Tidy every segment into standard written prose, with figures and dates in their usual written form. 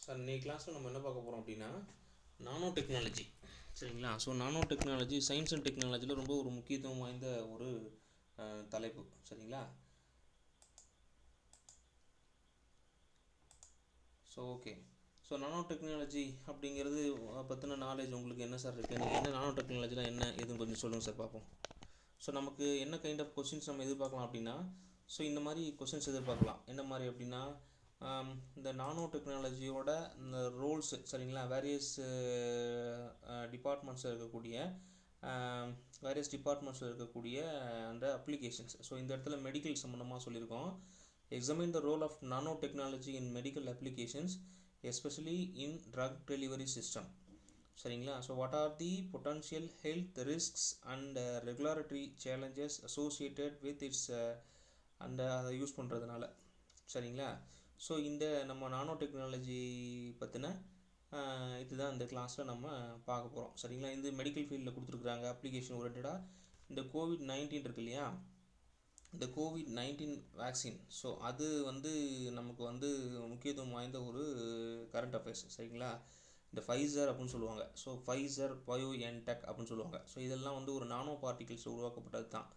Sir இன்னைக்கு கிளாஸில் நம்ம என்ன பார்க்க போகிறோம் அப்படின்னா நானோ டெக்னாலஜி. சரிங்களா? So nano technology science and டெக்னாலஜியில் ரொம்ப ஒரு முக்கியத்துவம் வாய்ந்த ஒரு தலைப்பு. சரிங்களா? So okay. So nano technology அப்படிங்கிறது பற்றின நாலேஜ் உங்களுக்கு என்ன சார் இருக்குது? நீங்கள் என்ன நானோ டெக்னாலஜிலாம் என்ன எதுன்னு கொஞ்சம் சொல்லுங்கள் சார் பார்ப்போம். ஸோ நமக்கு என்ன கைண்ட் ஆஃப் கொஸ்டின்ஸ் நம்ம எதிர்பார்க்கலாம் அப்படின்னா, ஸோ இந்த மாதிரி கொஸ்டின்ஸ் எதிர்பார்க்கலாம். என்ன மாதிரி அப்படின்னா, இந்த நானோ டெக்னாலஜியோட இந்த ரோல்ஸு, சரிங்களா, டிபார்ட்மெண்ட்ஸில் இருக்கக்கூடிய வேரியஸ் டிபார்ட்மெண்ட்ஸில் இருக்கக்கூடிய அந்த அப்ளிகேஷன்ஸ். ஸோ இந்த இடத்துல மெடிக்கல் சம்மந்தமாக சொல்லியிருக்கோம். Examine the role of nano technology in medical applications especially in drug delivery system. சரிங்களா? So what are the potential health risks and regularity challenges associated with its அந்த அதை use பண்ணுறதுனால. சரிங்களா? So இந்த நம்ம நானோ டெக்னாலஜி பற்றின இதுதான் இந்த கிளாஸில் நம்ம பார்க்க போகிறோம். சரிங்களா? இந்த மெடிக்கல் ஃபீல்டில் கொடுத்துருக்குறாங்க அப்ளிகேஷன் ஓரியன்டாக. இந்த கோவிட்-19 இருக்கு இல்லையா, இந்த கோவிட்-19 வேக்சின். ஸோ அது நமக்கு முக்கியத்துவம் வாய்ந்த ஒரு கரண்ட் அஃபேர்ஸ். சரிங்களா? இந்த ஃபைசர் அப்படின்னு சொல்லுவாங்க. ஸோ ஃபைசர் பயோஎன்டெக் அப்படின்னு சொல்லுவாங்க. ஸோ இதெல்லாம் ஒரு நானோ பார்ட்டிகிள்ஸ் உருவாக்கப்பட்டது தான்.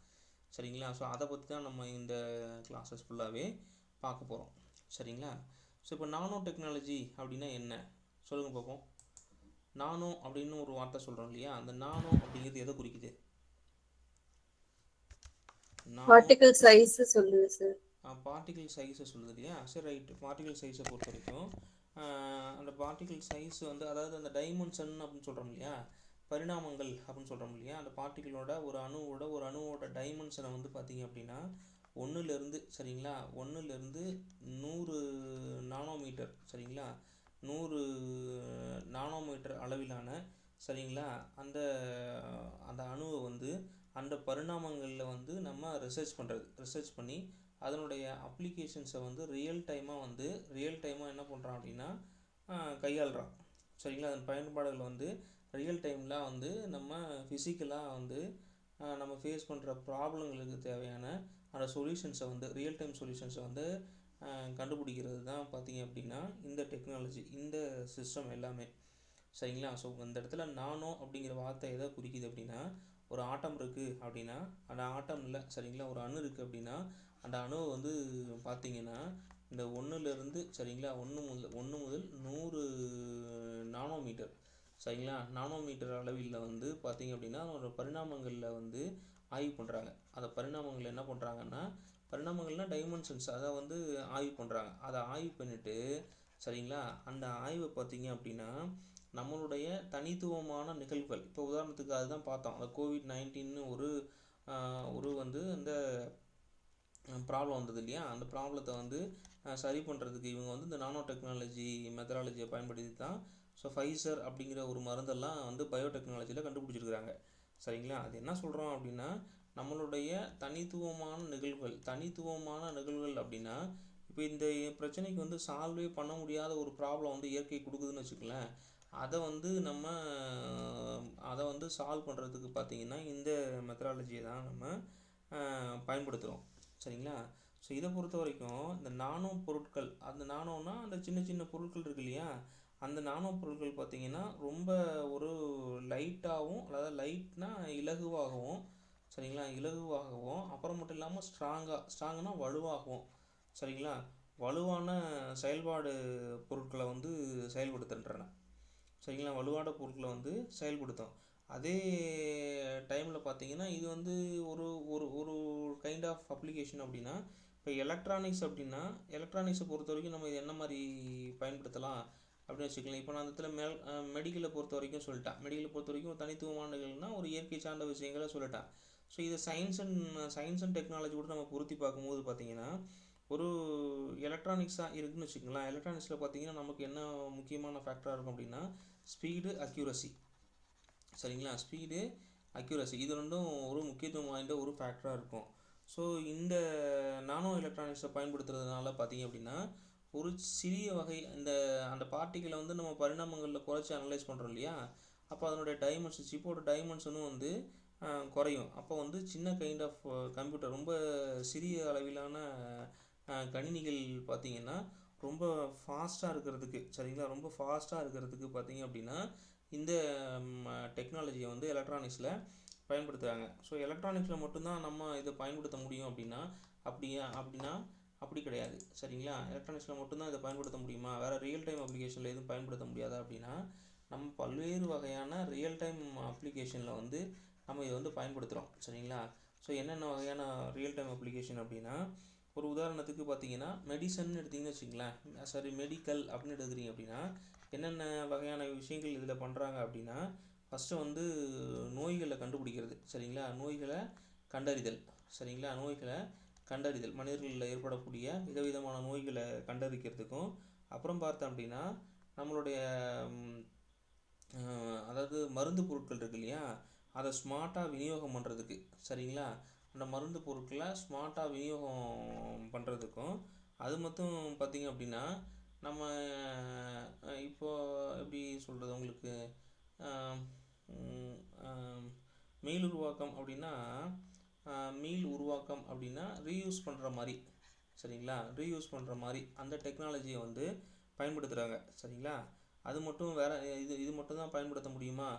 சரிங்களா? ஸோ அதை பற்றி தான் நம்ம இந்த கிளாஸஸ் ஃபுல்லாகவே பார்க்க போகிறோம். சரிங்களா? ஸோ இப்போ நானோ டெக்னாலஜி அப்படின்னா என்ன சொல்லுங்கள் பார்ப்போம். நானோ அப்படின்னு ஒரு வார்த்தை சொல்கிறோம் இல்லையா, அந்த நானோ அப்படிங்கிறது எதை குறிக்குது? பார்ட்டிகல் சைஸ் சொல்லுது சார். பார்ட்டிகல் சைஸை சொல்லுது இல்லையா. சரி, ரைட்டு. பார்ட்டிகல் சைஸை பொறுத்த வரைக்கும் அந்த பார்ட்டிகல் சைஸ் அதாவது அந்த டைமென்ஷன் அப்படின்னு சொல்கிறோம் இல்லையா, பரிணாமங்கள் அப்படின்னு சொல்கிறோம் இல்லையா, அந்த பார்ட்டிகளோட ஒரு அணுவோட டைமென்ஷனை பார்த்தீங்க அப்படின்னா 1லேருந்து, சரிங்களா, 1லேருந்து 100 நானோமீட்டர். சரிங்களா? 100 நானோமீட்டர் அளவிலான, சரிங்களா, அந்த அந்த அணுவை அந்த பரிணாமங்களில் நம்ம ரிசர்ச் பண்ணி அதனுடைய அப்ளிகேஷன்ஸை ரியல் டைமாக என்ன பண்ணுறான் அப்படின்னா கையாளுறான். சரிங்களா? அதன் பயன்பாடுகளை ரியல் டைமில் நம்ம ஃபிசிக்கலாக நம்ம ஃபேஸ் பண்ணுற ப்ராப்ளங்களுக்கு தேவையான அந்த சொல்யூஷன்ஸை ரியல் டைம் சொல்யூஷன்ஸை கண்டுபிடிக்கிறது தான் பார்த்தீங்க அப்படின்னா இந்த டெக்னாலஜி, இந்த சிஸ்டம் எல்லாமே. சரிங்களா? ஸோ இந்த இடத்துல நானோ அப்படிங்கிற வார்த்தை எதை குறிக்குது அப்படின்னா, ஒரு ஆட்டம் இருக்குது அப்படின்னா அந்த ஆட்டமில், சரிங்களா, ஒரு அணு இருக்குது அப்படின்னா அந்த அணுவை பார்த்தீங்கன்னா இந்த 1லேருந்து, சரிங்களா, 1 முதல் 100 நானோமீட்டர், சரிங்களா, நானோமீட்டர் அளவில் பார்த்தீங்க அப்படின்னா ஒரு பரிணாமங்களில் ஆய்வு பண்ணுறாங்க. அந்த பரிணாமங்கள் என்ன பண்ணுறாங்கன்னா, பரிணாமங்கள்னால் டைமென்ஷன்ஸ், அதை ஆய்வு பண்ணுறாங்க. அதை ஆய்வு பண்ணிவிட்டு, சரிங்களா, அந்த ஆய்வை பார்த்தீங்க அப்படின்னா நம்மளுடைய தனித்துவமான நிகழ்வுகள், இப்போ உதாரணத்துக்கு அதுதான் பார்த்தோம். அந்த கோவிட்-19 ஒரு அந்த ப்ராப்ளம் வந்தது இல்லையா, அந்த ப்ராப்ளத்தை சரி பண்ணுறதுக்கு இவங்க இந்த நானோ டெக்னாலஜி மெத்தடாலஜியை பயன்படுத்தி தான் ஸோ ஃபைசர் அப்படிங்கிற ஒரு மருந்தெல்லாம் பயோடெக்னாலஜியில் கண்டுபிடிச்சிருக்கிறாங்க. சரிங்களா? அது என்ன சொல்கிறோம் அப்படின்னா, நம்மளுடைய தனித்துவமான நிகழ்வுகள் அப்படின்னா, இப்போ இந்த பிரச்சனைக்கு சால்வே பண்ண முடியாத ஒரு ப்ராப்ளம் இயற்கை கொடுக்குதுன்னு வச்சுக்கலேன், அதை சால்வ் பண்ணுறதுக்கு பார்த்தீங்கன்னா இந்த மெத்தடாலஜியை தான் நம்ம பயன்படுத்துகிறோம். சரிங்களா? ஸோ இதை பொறுத்த வரைக்கும் இந்த நானோ பொருட்கள், அந்த நானோனா அந்த சின்ன சின்ன பொருட்கள் இருக்கு இல்லையா, அந்த நானோ பொருட்கள் பார்த்திங்கன்னா ரொம்ப ஒரு லைட்டாகவும், அதாவது லைட்னா இலகுவாகவும், சரிங்களா, இலகுவாகவும், அப்புறம் மட்டும் இல்லாமல் ஸ்ட்ராங்குனா வலுவாகவும், சரிங்களா, வலுவான செயல்பாடு பொருட்களை செயல்படுத்துகின்றன. சரிங்களா? வலுவான பொருட்களை செயல்படுத்தும். அதே டைமில் பார்த்தீங்கன்னா இது ஒரு ஒரு ஒரு கைண்ட் ஆஃப் அப்ளிகேஷன் அப்படின்னா, இப்போ எலக்ட்ரானிக்ஸை பொறுத்த வரைக்கும் நம்ம இது என்ன மாதிரி பயன்படுத்தலாம் அப்படின்னு வச்சுக்கலாம். இப்போ நான் அந்த இடத்துல மெடிக்கலை பொறுத்த வரைக்கும் சொல்லிட்டேன். மெடிக்கலை பொறுத்த வரைக்கும் ஒரு தனித்துவமானதுன்னா ஒரு இயற்கை சார்ந்த விஷயங்களை சொல்லிட்டேன். ஸோ இது சயின்ஸ் அண்ட் டெக்னாலஜி கூட நம்ம பொருத்தி பார்க்கும்போது பார்த்தீங்கன்னா, ஒரு எலக்ட்ரானிக்ஸாக இருக்குதுன்னு வச்சுக்கலாம். எலக்ட்ரானிக்ஸில் பார்த்தீங்கன்னா நமக்கு என்ன முக்கியமான ஃபேக்டராக இருக்கும் அப்படின்னா ஸ்பீடு, அக்யூரசி. சரிங்களா? ஸ்பீடு, அக்யூரசி, இது ரெண்டும் ஒரு முக்கியத்துவம் வாய்ந்த ஒரு ஃபேக்டராக இருக்கும். ஸோ இந்த நானோ எலக்ட்ரானிக்ஸை பயன்படுத்துறதுனால பார்த்தீங்க அப்படின்னா ஒரு சிறிய வகை அந்த பார்ட்டிகளை நம்ம பரிணாமங்களில் குறைச்சி அனலைஸ் பண்ணுறோம் இல்லையா, அப்போ அதனுடைய டைமென்ஷன், சிப்போட டைமென்ஷனும் குறையும். அப்போ சின்ன கைண்ட் ஆஃப் கம்ப்யூட்டர், ரொம்ப சிறிய அளவிலான கணினிகள் பார்த்திங்கன்னா ரொம்ப ஃபாஸ்ட்டாக இருக்கிறதுக்கு, சரிங்களா, ரொம்ப ஃபாஸ்ட்டாக இருக்கிறதுக்கு பார்த்தீங்க அப்படின்னா இந்த டெக்னாலஜியை வந்து எலக்ட்ரானிக்ஸில் பயன்படுத்துகிறாங்க. ஸோ எலக்ட்ரானிக்ஸில் மட்டும்தான் நம்ம இதை பயன்படுத்த முடியும் அப்படின்னா அப்படின்னா அப்படி கிடையாது, சரிங்களா. எலக்ட்ரானிக்ஸில் மட்டும்தான் இதை பயன்படுத்த முடியுமா, வேறு ரியல் டைம் அப்ளிகேஷனில் எதுவும் பயன்படுத்த முடியாதா அப்படின்னா, நம்ம பல்வேறு வகையான ரியல் டைம் அப்ளிகேஷனில் வந்து நம்ம இதை வந்து பயன்படுத்துகிறோம், சரிங்களா. ஸோ என்னென்ன வகையான ரியல் டைம் அப்ளிகேஷன் அப்படின்னா, ஒரு உதாரணத்துக்கு பார்த்தீங்கன்னா மெடிசன் எடுத்திங்கன்னு வச்சுங்களேன், சாரி மெடிக்கல் அப்படின்னு எடுக்கிறீங்க அப்படின்னா என்னென்ன வகையான விஷயங்கள் இதில் பண்ணுறாங்க அப்படின்னா, ஃபஸ்ட்டு வந்து நோய்களை கண்டுபிடிக்கிறது, சரிங்களா, நோய்களை கண்டறிதல், சரிங்களா, நோய்களை கண்டறிதல், மனிதர்களில் ஏற்படக்கூடிய விதவிதமான நோய்களை கண்டறிக்கிறதுக்கும், அப்புறம் பார்த்தோம் அப்படின்னா நம்மளுடைய அதாவது மருந்து பொருட்கள் இருக்கு இல்லையா, அதை ஸ்மார்ட்டாக விநியோகம் பண்ணுறதுக்கு, சரிங்களா, அந்த மருந்து பொருட்களை ஸ்மார்ட்டாக விநியோகம் பண்ணுறதுக்கும், அது மட்டும் பார்த்திங்க அப்படின்னா நம்ம இப்போது எப்படி சொல்கிறது உங்களுக்கு, மீள் உருவாக்கம் அப்படின்னா ரீயூஸ் பண்ணுற மாதிரி, சரிங்களா, ரீயூஸ் பண்ணுற மாதிரி அந்த டெக்னாலஜியை வந்து பயன்படுத்துகிறாங்க, சரிங்களா. அது மட்டும் வேறு இது மட்டும் தான் பயன்படுத்த முடியுமா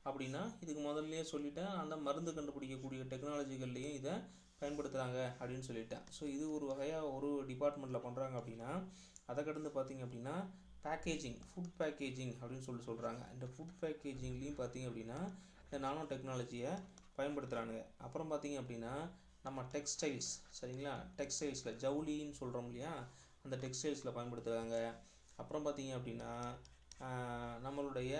அப்படின்னா, இதுக்கு முதல்லையே சொல்லிட்டேன், அந்த மருந்து கண்டுபிடிக்கக்கூடிய டெக்னாலஜிகள்லேயும் இதை பயன்படுத்துகிறாங்க அப்படின்னு சொல்லிட்டேன். ஸோ இது ஒரு வகையாக ஒரு டிபார்ட்மெண்ட்டில் பண்ணுறாங்க அப்படின்னா, அதை கடந்து பார்த்திங்க அப்படின்னா பேக்கேஜிங், ஃபுட் பேக்கேஜிங் அப்படின்னு சொல்கிறாங்க. இந்த ஃபுட் பேக்கேஜிங்லேயும் பார்த்திங்க அப்படின்னா இந்த நானோ டெக்னாலஜியை பயன்படுத்துகிறானுங்க. அப்புறம் பார்த்திங்க அப்படின்னா நம்ம டெக்ஸ்டைல்ஸ், சரிங்களா, டெக்ஸ்டைல்ஸில் ஜவுளின்னு சொல்கிறோம் இல்லையா, அந்த டெக்ஸ்டைல்ஸில் பயன்படுத்துகிறாங்க. அப்புறம் பார்த்திங்க அப்படின்னா நம்மளுடைய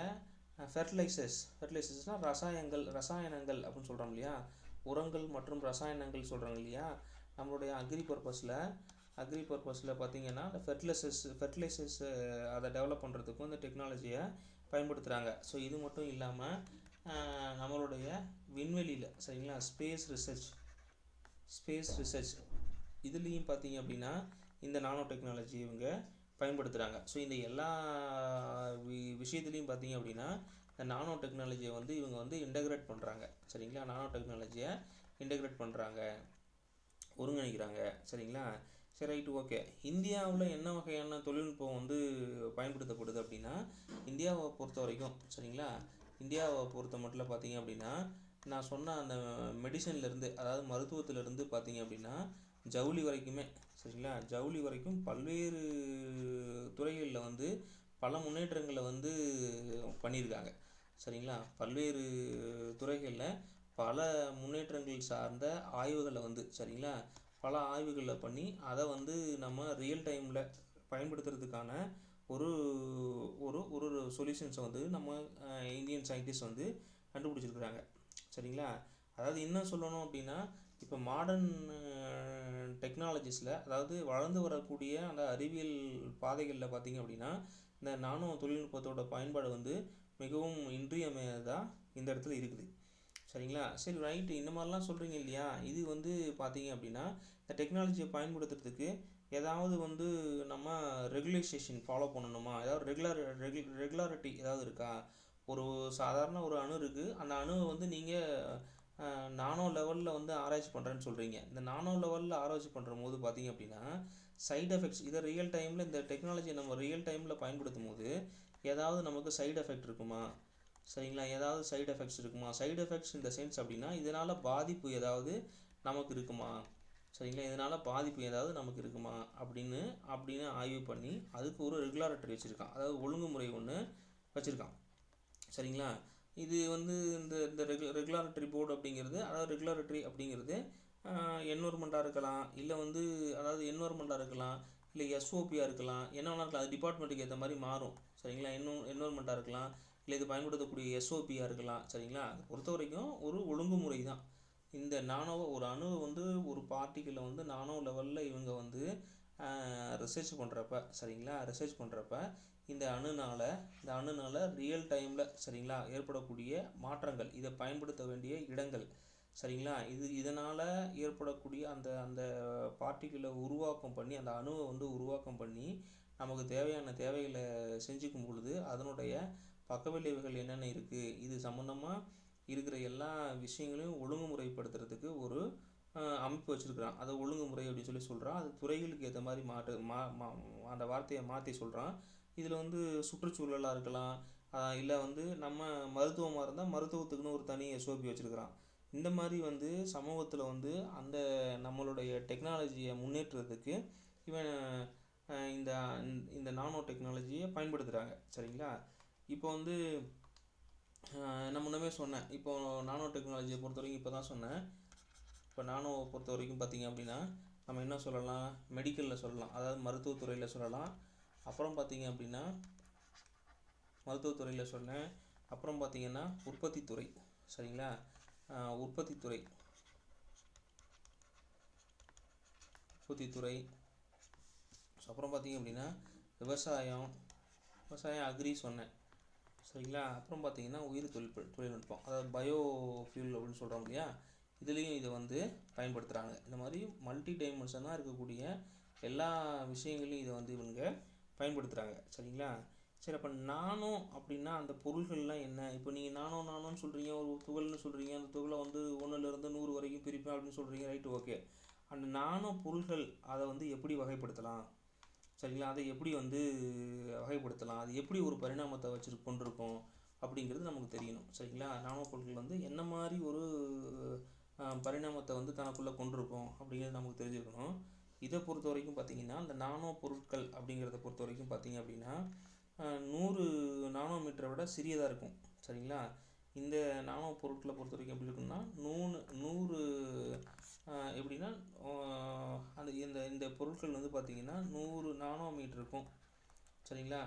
ஃபெர்டிலைசர்ஸ்னால் ரசாயனங்கள் அப்படின்னு சொல்கிறோம் இல்லையா, உரங்கள் மற்றும் ரசாயனங்கள் சொல்கிறாங்க இல்லையா, நம்மளுடைய அக்ரி பர்பஸில் பார்த்திங்கன்னா இந்த ஃபெர்டிலைசர்ஸ் அதை டெவலப் பண்ணுறதுக்கும் இந்த டெக்னாலஜியை பயன்படுத்துகிறாங்க. ஸோ இது மட்டும் இல்லாமல் நம்மளுடைய விண்வெளியில், சரிங்களா, ஸ்பேஸ் ரிசர்ச் இதுலேயும் பார்த்திங்க அப்படின்னா இந்த நானோ டெக்னாலஜி இவங்க பயன்படுத்துகிறாங்க. ஸோ இந்த எல்லா விஷயத்துலையும் பார்த்திங்க அப்படின்னா இந்த நானோ டெக்னாலஜியை வந்து இவங்க வந்து இன்டகிரேட் பண்ணுறாங்க, சரிங்களா, நானோ டெக்னாலஜியை இன்டகிரேட் பண்ணுறாங்க, ஒருங்கிணைக்கிறாங்க, சரிங்களா. சரி, ரைட்டு, ஓகே. இந்தியாவில் என்ன வகையான தொழில்நுட்பம் வந்து பயன்படுத்தப்படுது அப்படின்னா, இந்தியாவை பொறுத்த வரைக்கும், சரிங்களா, இந்தியாவை பொறுத்த மட்டும் பார்த்திங்க அப்படின்னா நான் சொன்ன அந்த மெடிசன்லேருந்து, அதாவது மருத்துவத்திலேருந்து பார்த்திங்க அப்படின்னா ஜவுளி வரைக்குமே, சரிங்களா, ஜவுளி வரைக்கும் பல்வேறு துறைகளில் வந்து பல முன்னேற்றங்களை வந்து பண்ணியிருக்காங்க, சரிங்களா. பல்வேறு துறைகளில் பல முன்னேற்றங்கள் சார்ந்த ஆய்வுகளை வந்து, சரிங்களா, பல ஆய்வுகளை பண்ணி அதை வந்து நம்ம ரியல் டைமில் பயன்படுத்துறதுக்கான ஒரு ஒரு ஒரு சொல்யூஷன்ஸை வந்து நம்ம இந்தியன் சயின்டிஸ்ட் வந்து கண்டுபிடிச்சிருக்கிறாங்க, சரிங்களா. அதாவது இன்னும் சொல்லணும் அப்படின்னா இப்போ மாடர்ன் டெக்னாலஜிஸில், அதாவது வளர்ந்து வரக்கூடிய அந்த அறிவியல் பாதைகளில் பார்த்திங்க அப்படின்னா இந்த நானோ தொழில்நுட்பத்தோட பயன்பாடு வந்து மிகவும் இன்றியமையாததாக இந்த இடத்துல இருக்குது, சரிங்களா. சரி, ரைட்டு, இந்த மாதிரிலாம் சொல்கிறீங்க இல்லையா, இது வந்து பார்த்திங்க அப்படின்னா இந்த டெக்னாலஜியை பயன்படுத்துறதுக்கு ஏதாவது வந்து நம்ம ரெகுலேஷன் ஃபாலோ பண்ணணுமா, ஏதாவது ரெகுலாரிட்டி ஏதாவது இருக்கா. ஒரு சாதாரண ஒரு அணு இருக்குது, அந்த அணுவை வந்து நீங்கள் நானோ லெவலில் வந்து ஆராய்ச்சி பண்ணுறேன்னு சொல்கிறீங்க. இந்த நானோ லெவலில் ஆராய்ச்சி பண்ணுற போது பார்த்திங்க அப்படின்னா சைடு எஃபெக்ட்ஸ், இதை ரியல் டைமில் இந்த டெக்னாலஜியை நம்ம ரியல் டைமில் பயன்படுத்தும் போது ஏதாவது நமக்கு சைடு எஃபெக்ட் இருக்குமா, சரிங்களா, ஏதாவது சைடு எஃபெக்ட்ஸ் இருக்குமா. சைடு எஃபெக்ட்ஸ் இந்த சென்ஸ் அப்படின்னா இதனால் பாதிப்பு ஏதாவது நமக்கு இருக்குமா, சரிங்களா, இதனால் பாதிப்பு ஏதாவது நமக்கு இருக்குமா அப்படின்னு ஆய்வு பண்ணி அதுக்கு ஒரு ரெகுலாரிட்டி வச்சுருக்கான், அதாவது ஒழுங்குமுறை ஒன்று வச்சுருக்கான், சரிங்களா. இது வந்து இந்த ரெகுலாரிட்டரி போர்டு அப்படிங்கிறது, அதாவது ரெகுலாரிட்டரி அப்படிங்கிறது என்வரன்மெண்ட்டாக இருக்கலாம், இல்லை வந்து அதாவது என்வரன்மெண்ட்டாக இருக்கலாம், இல்லை எஸ்ஓபியாக இருக்கலாம், என்ன வேணா இருக்கலாம், அது டிபார்ட்மெண்ட்டுக்கு ஏற்ற மாதிரி மாறும், சரிங்களா. என்வரன்மெண்ட்டாக இருக்கலாம், இல்லை இது பயன்படுத்தக்கூடிய எஸ்ஓபியாக இருக்கலாம், சரிங்களா. அதை பொறுத்த வரைக்கும் ஒரு ஒழுங்குமுறை தான். இந்த ஒரு அணு வந்து ஒரு பார்ட்டிக்கிளை வந்து நானோ லெவலில் இவங்க வந்து ரிசர்ச் பண்ணுறப்ப, சரிங்களா, ரிசர்ச் பண்ணுறப்ப இந்த அணுனால் ரியல் டைமில், சரிங்களா, ஏற்படக்கூடிய மாற்றங்கள், இதை பயன்படுத்த வேண்டிய இடங்கள், சரிங்களா, இதனால் ஏற்படக்கூடிய அந்த பார்ட்டிக்கிளை உருவாக்கம் பண்ணி, அந்த அணுவை வந்து உருவாக்கம் பண்ணி நமக்கு தேவையான தேவைகளை செஞ்சுக்கும் பொழுது அதனுடைய பக்கவிளைவுகள் என்னென்ன இருக்குது, இது சம்மந்தமாக இருக்கிற எல்லா விஷயங்களையும் ஒழுங்குமுறைப்படுத்துறதுக்கு அமைப்பு வச்சுருக்கிறான். அதை ஒழுங்குமுறை அப்படின்னு சொல்லி சொல்கிறான். அது துறைகளுக்கு ஏற்ற மாதிரி அந்த வார்த்தையை மாற்றி சொல்கிறான். இதில் வந்து சுற்றுச்சூழலாக இருக்கலாம், இல்லை வந்து நம்ம மருத்துவமாக இருந்தால் மருத்துவத்துக்குன்னு ஒரு தனி எஸ்ஓபி வச்சுருக்கிறான். இந்த மாதிரி வந்து சமூகத்தில் வந்து அந்த நம்மளுடைய டெக்னாலஜியை முன்னேற்றத்துக்கு இவன் இந்த இந்த நானோ டெக்னாலஜியை பயன்படுத்துகிறாங்க. சரிங்களா? இப்போ வந்து நான் முன்னமே சொன்னேன், இப்போ நானோ டெக்னாலஜியை பொறுத்த வரைக்கும் இப்போ தான் சொன்னேன். இப்போ நானோவை பொறுத்த வரைக்கும் பார்த்திங்க அப்படின்னா நம்ம என்ன சொல்லலாம், மெடிக்கலில் சொல்லலாம், அதாவது மருத்துவத்துறையில் சொல்லலாம். அப்புறம் பார்த்திங்க அப்படின்னா மருத்துவத்துறையில் சொன்னேன். அப்புறம் பார்த்திங்கன்னா உற்பத்தித்துறை. சரிங்களா? உற்பத்தித்துறை அப்புறம் பார்த்திங்க அப்படின்னா விவசாயம் அக்ரி சொன்னேன். சரிங்களா? அப்புறம் பார்த்திங்கன்னா உயிர் தொழில்நுட்பம், அதாவது பயோ ஃபியூல் அப்படின்னு சொல்கிறோம் இல்லையா, இதுலேயும் இதை வந்து பயன்படுத்துகிறாங்க. இந்த மாதிரி மல்டி டைமென்ஷனாக இருக்கக்கூடிய எல்லா விஷயங்களையும் இதை வந்து இவங்க பயன்படுத்துகிறாங்க. சரிங்களா? சரி, அப்போ நானோ அப்படின்னா அந்த பொருள்கள்லாம் என்ன? இப்போ நீங்கள் நானோன்னு சொல்கிறீங்க, ஒரு துகள்னு சொல்கிறீங்க, அந்த துகளை வந்து 1லேருந்து 100 வரைக்கும் பிரிப்பேன் அப்படின்னு சொல்கிறீங்க. Right, okay. அந்த நானோ பொருள்கள் அதை வந்து எப்படி வகைப்படுத்தலாம்? சரிங்களா? அதை எப்படி வந்து வகைப்படுத்தலாம், அது எப்படி ஒரு பரிணாமத்தை கொண்டிருக்கும் அப்படிங்கிறது நமக்கு தெரியணும். சரிங்களா? நானோ பொருட்கள் வந்து என்ன மாதிரி ஒரு பரிணாமத்தை வந்து தனக்குள்ளே கொண்டிருக்கும் அப்படிங்கிறது நமக்கு தெரிஞ்சுக்கணும். இதை பொறுத்த வரைக்கும் பார்த்திங்கன்னா அந்த நானோ பொருட்கள் அப்படிங்கிறத பொறுத்த வரைக்கும் பார்த்திங்க அப்படின்னா 100 நானோமீட்டரை விட சிறியதாக இருக்கும். சரிங்களா? இந்த நானோ பொருட்களை பொறுத்த வரைக்கும் எப்படி இருக்குன்னா 100 எப்படின்னா அந்த இந்த பொருட்கள் வந்து பார்த்திங்கன்னா 100 நானோமீட்டருக்கும், சரிங்களா,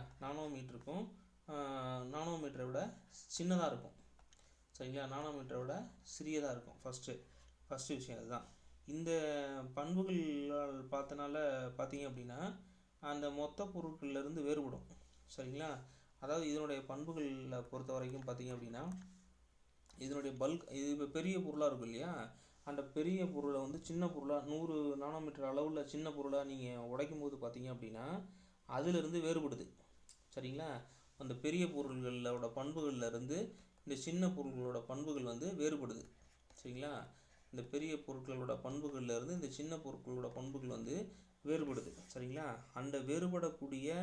நானோமீட்டரை விட சின்னதாக இருக்கும். சரிங்களா? நானோமீட்டரை விட சிறியதாக இருக்கும். ஃபஸ்ட்டு விஷயம் அதுதான். இந்த பண்புகள் பார்த்தனால பார்த்திங்க அப்படின்னா அந்த மொத்த பொருட்கள்லேருந்து வேறுபடும். சரிங்களா? அதாவது இதனுடைய பண்புகளில் பொறுத்த வரைக்கும் பார்த்திங்க அப்படின்னா இதனுடைய பல்க், இது இப்போ பெரிய பொருளாக இருக்கும் இல்லையா, அந்த பெரிய பொருளை வந்து சின்ன பொருளாக 100 நானோமீட்டர் அளவில் சின்ன பொருளாக நீங்கள் உடைக்கும் போது பார்த்திங்க அப்படின்னா அதிலிருந்து வேறுபடுது. சரிங்களா? அந்த பெரிய பொருள்களோட பண்புகள்லேருந்து இந்த சின்ன பொருட்களோட பண்புகள் வந்து வேறுபடுது. சரிங்களா? இந்த பெரிய பொருட்களோட பண்புகள்லேருந்து இந்த சின்ன பொருட்களோட பண்புகள் வந்து வேறுபடுது. சரிங்களா? அந்த வேறுபடக்கூடிய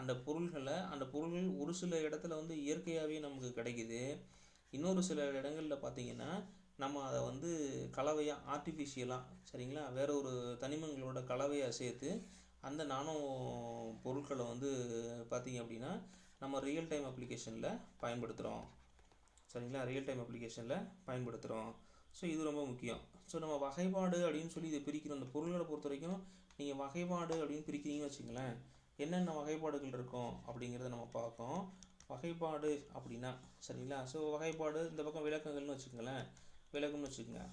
அந்த பொருள்கள் ஒரு சில இடத்துல வந்து இயற்கையாகவே நமக்கு கிடைக்குது. இன்னொரு சில இடங்களில் பார்த்திங்கன்னா நம்ம அதை வந்து கலவையாக ஆர்டிஃபிஷியலாக, சரிங்களா, வேற ஒரு தனிமங்களோட கலவையாக சேர்த்து அந்த நானோ பொருட்களை வந்து பார்த்திங்க அப்படின்னா நம்ம ரியல் டைம் அப்ளிகேஷனில் பயன்படுத்துகிறோம். சரிங்களா? ரியல் டைம் அப்ளிகேஷனில் பயன்படுத்துகிறோம். ஸோ இது ரொம்ப முக்கியம். ஸோ நம்ம வகைப்பாடு அப்படின்னு சொல்லி இதை பிரிக்கிறோம். அந்த பொருள்களை பொறுத்த வரைக்கும் நீங்கள் வகைப்பாடு அப்படின்னு பிரிக்கிறீங்கன்னு வச்சுங்களேன், என்னென்ன வகைப்பாடுகள் இருக்கும் அப்படிங்கிறத நம்ம பார்ப்போம். வகைப்பாடு அப்படின்னா, சரிங்களா, ஸோ வகைப்பாடு இந்த பக்கம் விளக்கங்கள்னு வச்சுக்கோங்களேன்,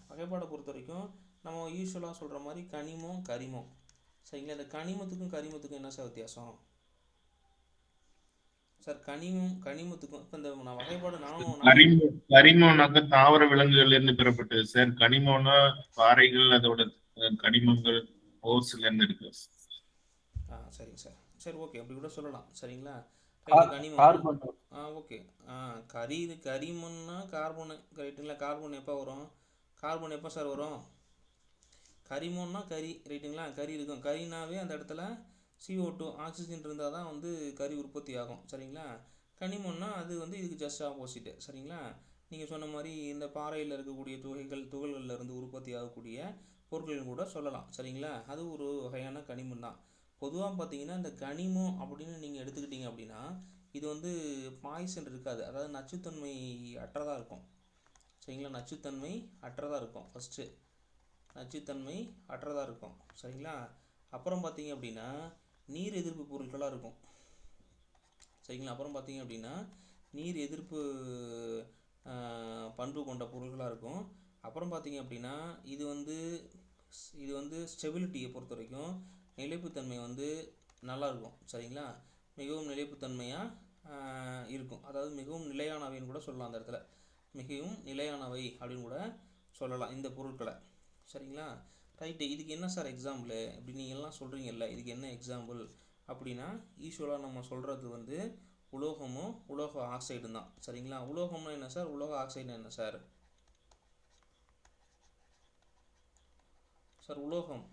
வகைப்பாடை பொறுத்த வரைக்கும் நம்ம யூஸ்வலாக சொல்கிற மாதிரி கனிமம் கரிமம். சரிங்களா? இந்த கனிமத்துக்கும் என்ன சார் வித்தியாசம் சார்? கனிமத்துக்கும் இப்போ இந்த நான் வகைப்பாடு கரிமம்னாக்க தாவர விலங்குகள்ல இருந்து பெறப்பட்டது சார். கனிமம்னா பாறைகள், அதோட கனிமங்கள் ஓர்ஸ்ல இருந்து இருக்கு. சரிங்க சார், சரி, ஓகே, அப்படி கூட சொல்லலாம். சரிங்களா? கார்பன். ஓகே. கரிமம்னா கார்பனு, ரைட்டுங்களா? கார்பன் எப்போ வரும்? கார்பன் எப்போ சார் வரும்? கரிமம்னா கரி, ரைட்டுங்களா? கரி இருக்கும். கரினாவே அந்த இடத்துல CO2 ஆக்சிஜன் இருந்தால் தான் வந்து கரி உற்பத்தி ஆகும். சரிங்களா? கனிமம்னா அது வந்து இதுக்கு ஜஸ்ட் ஆப்போசிட்டு. சரிங்களா? நீங்கள் சொன்ன மாதிரி இந்த பாறையில் இருக்கக்கூடிய துகள்களில் இருந்து உற்பத்தி ஆகக்கூடிய பொருட்கள் கூட சொல்லலாம். சரிங்களா? அது ஒரு வகையான கனிமம் தான். பொதுவாக பார்த்தீங்கன்னா இந்த கனிமம் அப்படின்னு நீங்கள் எடுத்துக்கிட்டீங்க அப்படின்னா இது வந்து பாய்சன் இருக்காது, அதாவது நச்சுத்தன்மை அற்றதாக இருக்கும். சரிங்களா? நச்சுத்தன்மை அற்றதாக இருக்கும். ஃபஸ்ட்டு நச்சுத்தன்மை அற்றதாக இருக்கும். சரிங்களா? அப்புறம் பார்த்தீங்க அப்படின்னா நீர் எதிர்ப்பு பொருட்களாக இருக்கும். சரிங்களா? அப்புறம் பார்த்தீங்க அப்படின்னா நீர் எதிர்ப்பு பண்பு கொண்ட பொருட்களாக இருக்கும். அப்புறம் பார்த்தீங்க அப்படின்னா இது வந்து ஸ்டெபிலிட்டியை பொறுத்த வரைக்கும் நிலைப்புத்தன்மை வந்து நல்லாயிருக்கும். சரிங்களா? மிகவும் நிலைப்புத்தன்மையாக இருக்கும், அதாவது மிகவும் நிலையானவைன்னு கூட சொல்லலாம். அந்த இடத்துல மிகவும் நிலையானவை அப்படின்னு கூட சொல்லலாம் இந்த பொருட்களை. சரிங்களா? ரைட்டு, இதுக்கு என்ன சார் எக்ஸாம்பிள் இப்படி நீங்கள் எல்லாம் சொல்கிறீங்கல்ல, இதுக்கு என்ன எக்ஸாம்பிள் அப்படின்னா யூஸ்வலாக நம்ம சொல்கிறது வந்து உலோகமும் உலோக ஆக்சைடும் தான். சரிங்களா? உலோகம்னா என்ன சார், உலோக ஆக்சைடுனா என்ன சார்? சார் உலோகம்,